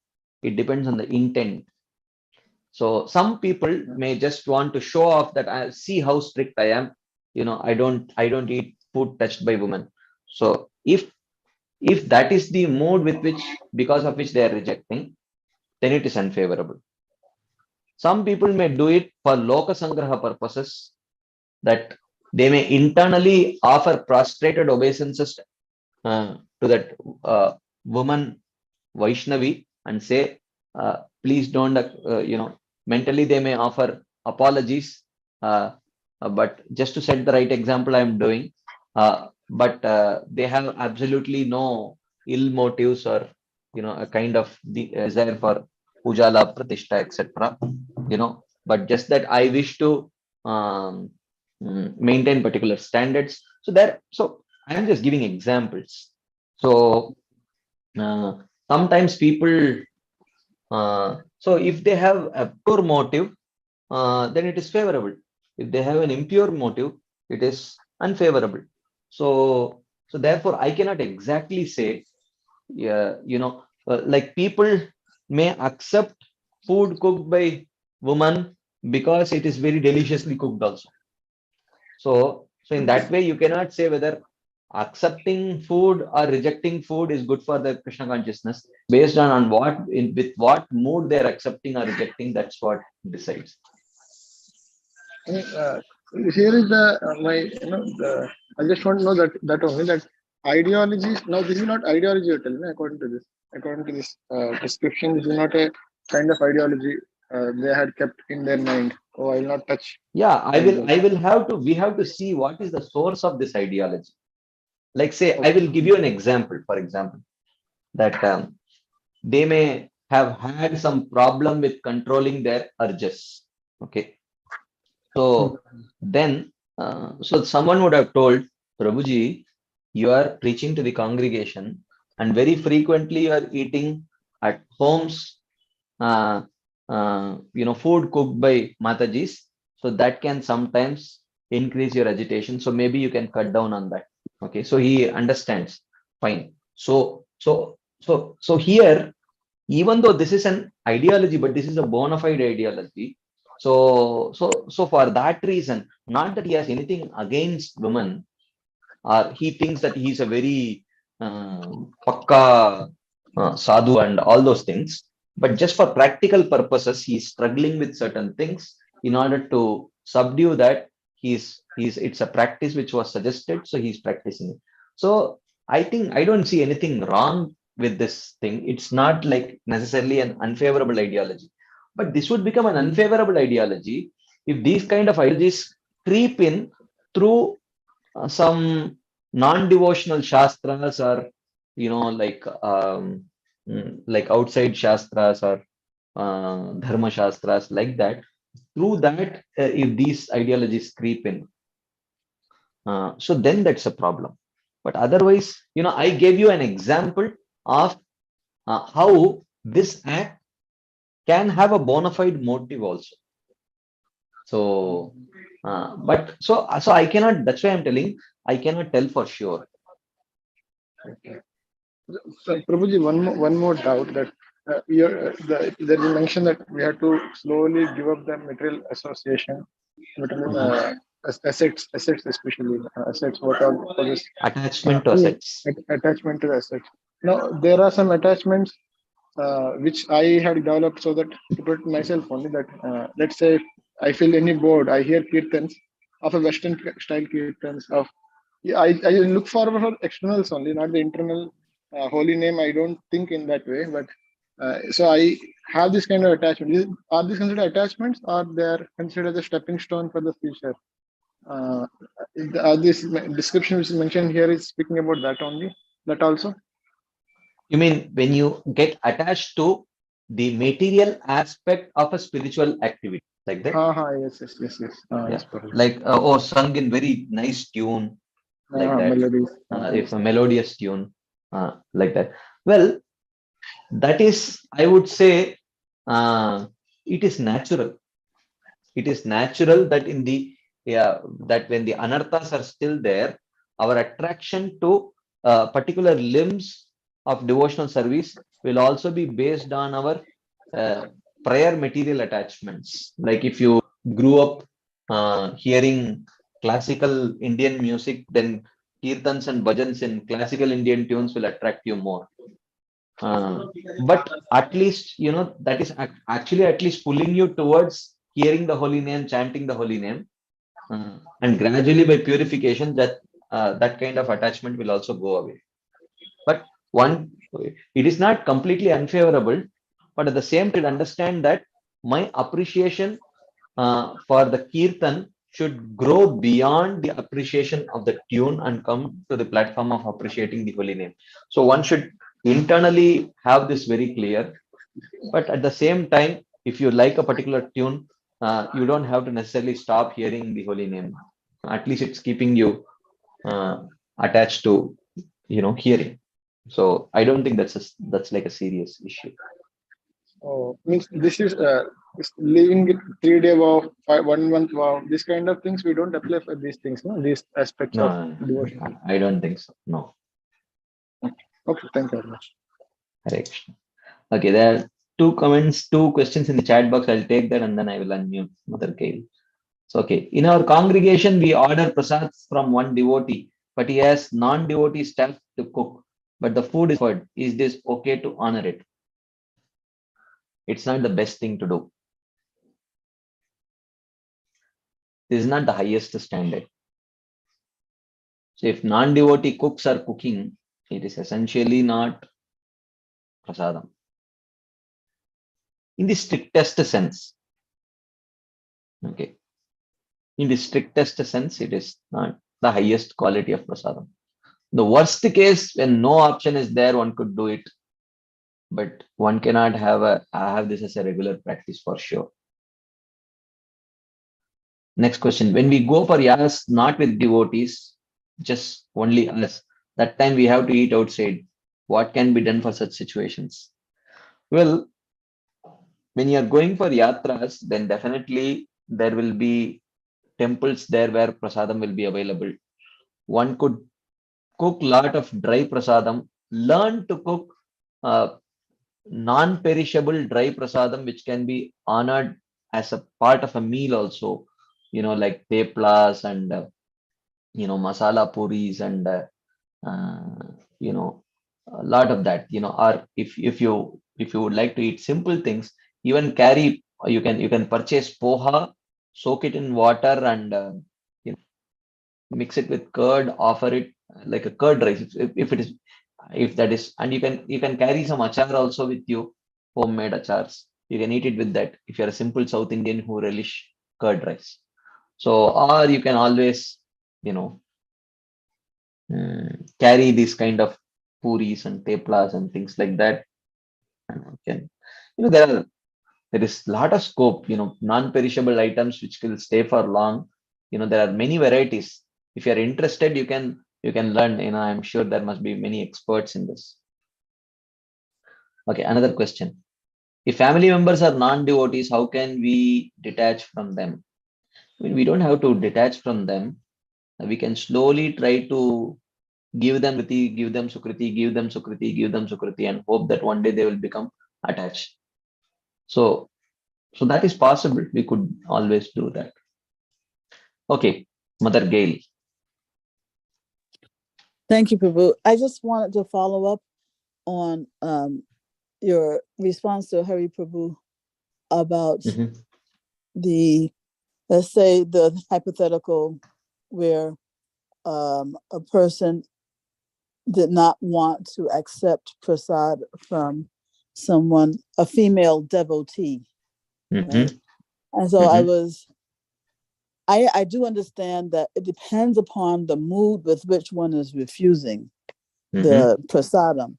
it depends on the intent. So some people may just want to show off that I see how strict I am. I don't eat food touched by women. So if that is the mood with which, because of which they are rejecting, then it is unfavorable. Some people may do it for loka sangraha purposes, that they may internally offer prostrated obeisances to that woman Vaishnavi and say, please don't, mentally they may offer apologies, but just to set the right example, I am doing, but they have absolutely no ill motives or, a kind of desire for pujala, pratishtha, etc. But just that I wish to um, maintain particular standards. So I am just giving examples. So sometimes people, so if they have a pure motive, then it is favorable. If they have an impure motive, it is unfavorable. So therefore, I cannot exactly say, yeah, like people may accept food cooked by woman because it is very deliciously cooked also. So in that way, you cannot say whether accepting food or rejecting food is good for the Krishna consciousness. Based on with what mood they're accepting or rejecting, that's what decides. I mean, here is the my I just want to know that only that ideologies. Now this is not ideology you're telling me. According to this description, this is not a kind of ideology they had kept in their mind. Oh, I will not touch. Yeah, we have to see what is the source of this ideology. Like say, I will give you an example, for example, that they may have had some problem with controlling their urges. Okay. So then, so someone would have told, Prabhuji, you are preaching to the congregation and very frequently you are eating at homes, food cooked by Matajis. So that can sometimes increase your agitation. So maybe you can cut down on that. Okay. So he understands. Fine. So here, even though this is an ideology, but this is a bona fide ideology. So for that reason, not that he has anything against women, or he thinks that he's a very pakka sadhu and all those things, but just for practical purposes, he's struggling with certain things. In order to subdue that, it's a practice which was suggested, so he's practicing it. So I think I don't see anything wrong with this thing. It's not like necessarily an unfavorable ideology, but this would become an unfavorable ideology if these kind of ideologies creep in through some non-devotional shastras, or like outside shastras or dharma shastras, like that. Through that, if these ideologies creep in, so then that's a problem. But otherwise, I gave you an example of how this act can have a bona fide motive also. So so I cannot, that's why I'm telling, I cannot tell for sure. Okay. So Prabhuji, one more doubt that there is mention that we have to slowly give up the material association, material assets especially assets. What are for this Attachment to assets. attachment to assets? Now there are some attachments which I had developed so that to put myself only that let's say I feel any bored, I hear kirtans of a Western style kirtans of yeah, I look forward for externals only, not the internal holy name. I don't think in that way, but so I have this kind of attachment. Are these considered attachments, or they are considered as a stepping stone for the future? Uh, this description which is mentioned here is speaking about that only. That also. You mean when you get attached to the material aspect of a spiritual activity, like that? Yes. Yeah. Yes, perfect. Like oh, sung in very nice tune, like that. Melodies. If a melodious tune, like that. Well, that is, I would say, it is natural. It is natural that in the that when the anarthas are still there, our attraction to particular limbs of devotional service will also be based on our prior material attachments. Like if you grew up hearing classical Indian music, then kirtans and bhajans in classical Indian tunes will attract you more. But at least, that is actually at least pulling you towards hearing the holy name, chanting the holy name. And gradually by purification, that kind of attachment will also go away. But it is not completely unfavorable, but at the same time, understand that my appreciation for the kirtan should grow beyond the appreciation of the tune and come to the platform of appreciating the holy name. So one should internally have this very clear, but at the same time, if you like a particular tune, you don't have to necessarily stop hearing the holy name. At least it's keeping you attached to hearing. So I don't think that's like a serious issue. Oh, means this is living it 3 day wow, 1 month wow. This kind of things we don't apply for these things, no? These aspects of No, devotion. I don't think so. No. Okay, thank you very much. Hare Krishna. Okay, there are two questions in the chat box. I'll take that and then I will unmute Mother Kail. So, okay, in our congregation, we order prasads from one devotee, but he has non-devotee staff to cook, but the food is offered. Is this okay to honor it? It's not the best thing to do. This is not the highest standard. So if non-devotee cooks are cooking, it is essentially not prasadam. In the strictest sense. Okay. In the strictest sense, it is not the highest quality of prasadam. The worst case, when no option is there, one could do it, but one cannot have this as a regular practice for sure. Next question: when we go for yas not with devotees, just only us, that time we have to eat outside. What can be done for such situations? Well, when you are going for yatras, then definitely there will be temples there where prasadam will be available. One could cook lot of dry prasadam, learn to cook non-perishable dry prasadam, which can be honored as a part of a meal also, like teplas and, masala puris and, a lot of that, or if you would like to eat simple things, even you can purchase poha, soak it in water and, mix it with curd, offer it like a curd rice if that is, and you can carry some achar also with you, homemade achars. You can eat it with that if you're a simple South Indian who relish curd rice. So, or you can always, carry these kind of puris and teplas and things like that. And there is a lot of scope, non-perishable items which will stay for long. There are many varieties. If you're interested, you can learn. I'm sure there must be many experts in this. Okay, another question. If family members are non-devotees, how can we detach from them? I mean, we don't have to detach from them. We can slowly try to give them Sukriti, give them Sukriti, give them Sukriti, give them Sukriti, and hope that one day they will become attached. So that is possible. We could always do that. Okay, Mother Gail. Thank you, Prabhu. I just wanted to follow up on your response to Hari Prabhu about Mhm. the, let's say, the hypothetical where a person did not want to accept prasad from someone, a female devotee. Mhm. Right? And so Mhm. I do understand that it depends upon the mood with which one is refusing the Mhm. prasadam.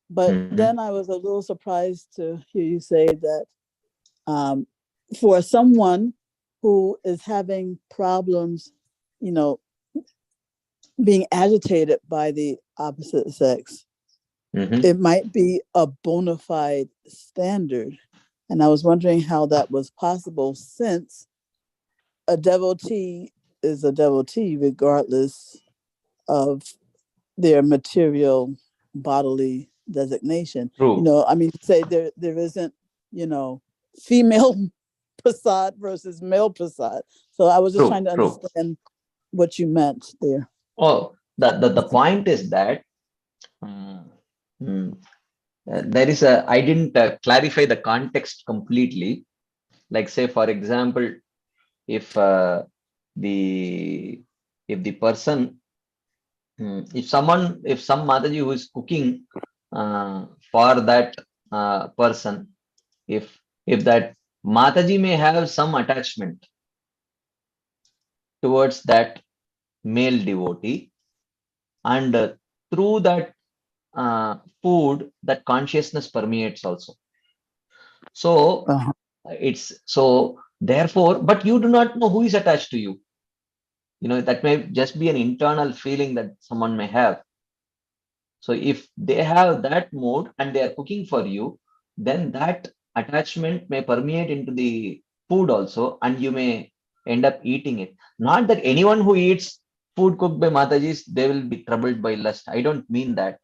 But then Mhm. I was a little surprised to hear you say that for someone who is having problems, you know, being agitated by the opposite sex, Mhm. it might be a bona fide standard. And I was wondering how that was possible, since a devotee is a devotee regardless of their material bodily designation. True. I mean, say there isn't, female prasad versus male prasad. So I was just trying True. to True. understand what you meant there. Oh, the point is that uh, mm, there is a. I didn't clarify the context completely. Like, say, for example, if the if the person, if some Mataji who is cooking for that person, if that Mataji may have some attachment towards that male devotee, and through that food, that consciousness permeates also. So Uh-huh. it's so therefore, but you do not know who is attached to you. That may just be an internal feeling that someone may have. So if they have that mode and they are cooking for you, then that attachment may permeate into the food also, and you may end up eating it. Not that anyone who eats food cooked by Matajis, they will be troubled by lust. I don't mean that.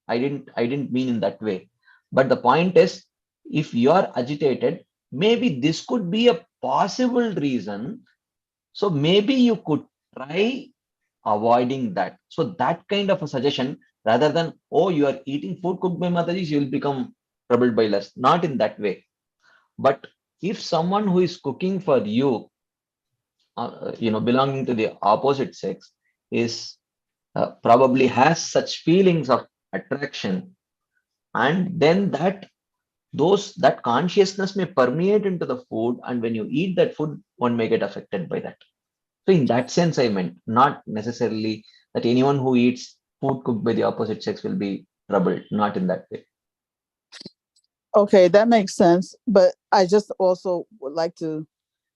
I didn't mean in that way. But the point is, if you are agitated, maybe this could be a possible reason. So maybe you could try avoiding that. So that kind of a suggestion, rather than, oh, you are eating food cooked by Matajis, you will become troubled by lust. Not in that way. But if someone who is cooking for you, belonging to the opposite sex, is probably has such feelings of attraction, and then that consciousness may permeate into the food, and when you eat that food, one may get affected by that. So in that sense, I meant not necessarily that anyone who eats food cooked by the opposite sex will be troubled. Not in that way. Okay, that makes sense. But I just also would like to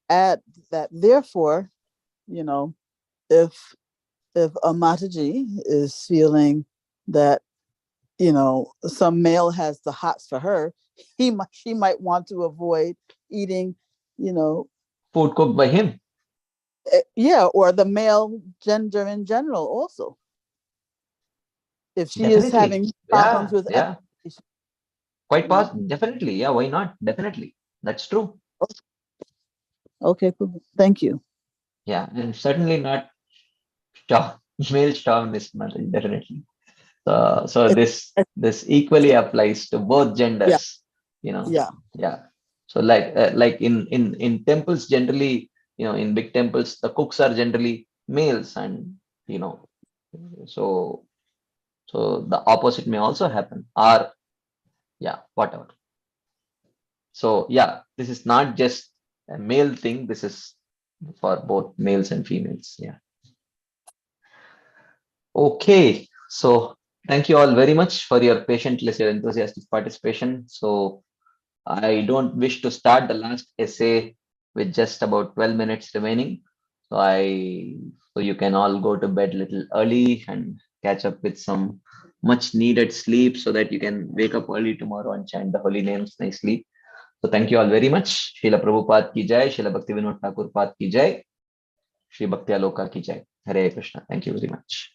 add that, therefore, you know, if a Mataji is feeling that, some male has the hots for her, she might want to avoid eating, you know, Food cooked by him. yeah, or the male gender in general also. If she is Definitely. having problems Yeah, with yeah. agitation, Quite possible. Definitely. Yeah, why not? Definitely. That's true. Okay, cool. Thank you. Yeah, and certainly not chau- male chauvinist marriage, definitely. So It- this equally applies to both yeah, genders, you know. yeah. Yeah. So like in temples generally, in big temples, the cooks are generally males, and you know, so the opposite may also happen, or yeah, whatever. So yeah, this is not just a male thing. This is for both males and females. Yeah. Okay, so thank you all very much for your patient listening, enthusiastic participation. So I don't wish to start the last essay with just about 12 minutes remaining. So you can all go to bed a little early and catch up with some much needed sleep so that you can wake up early tomorrow and chant the holy names nicely. So thank you all very much. Srila Prabhupada ki jai, Srila Bhakti Vinod Thakur Pad ki jai, Shri Bhakti Aloka ki jai. Hare Krishna. Thank you very much.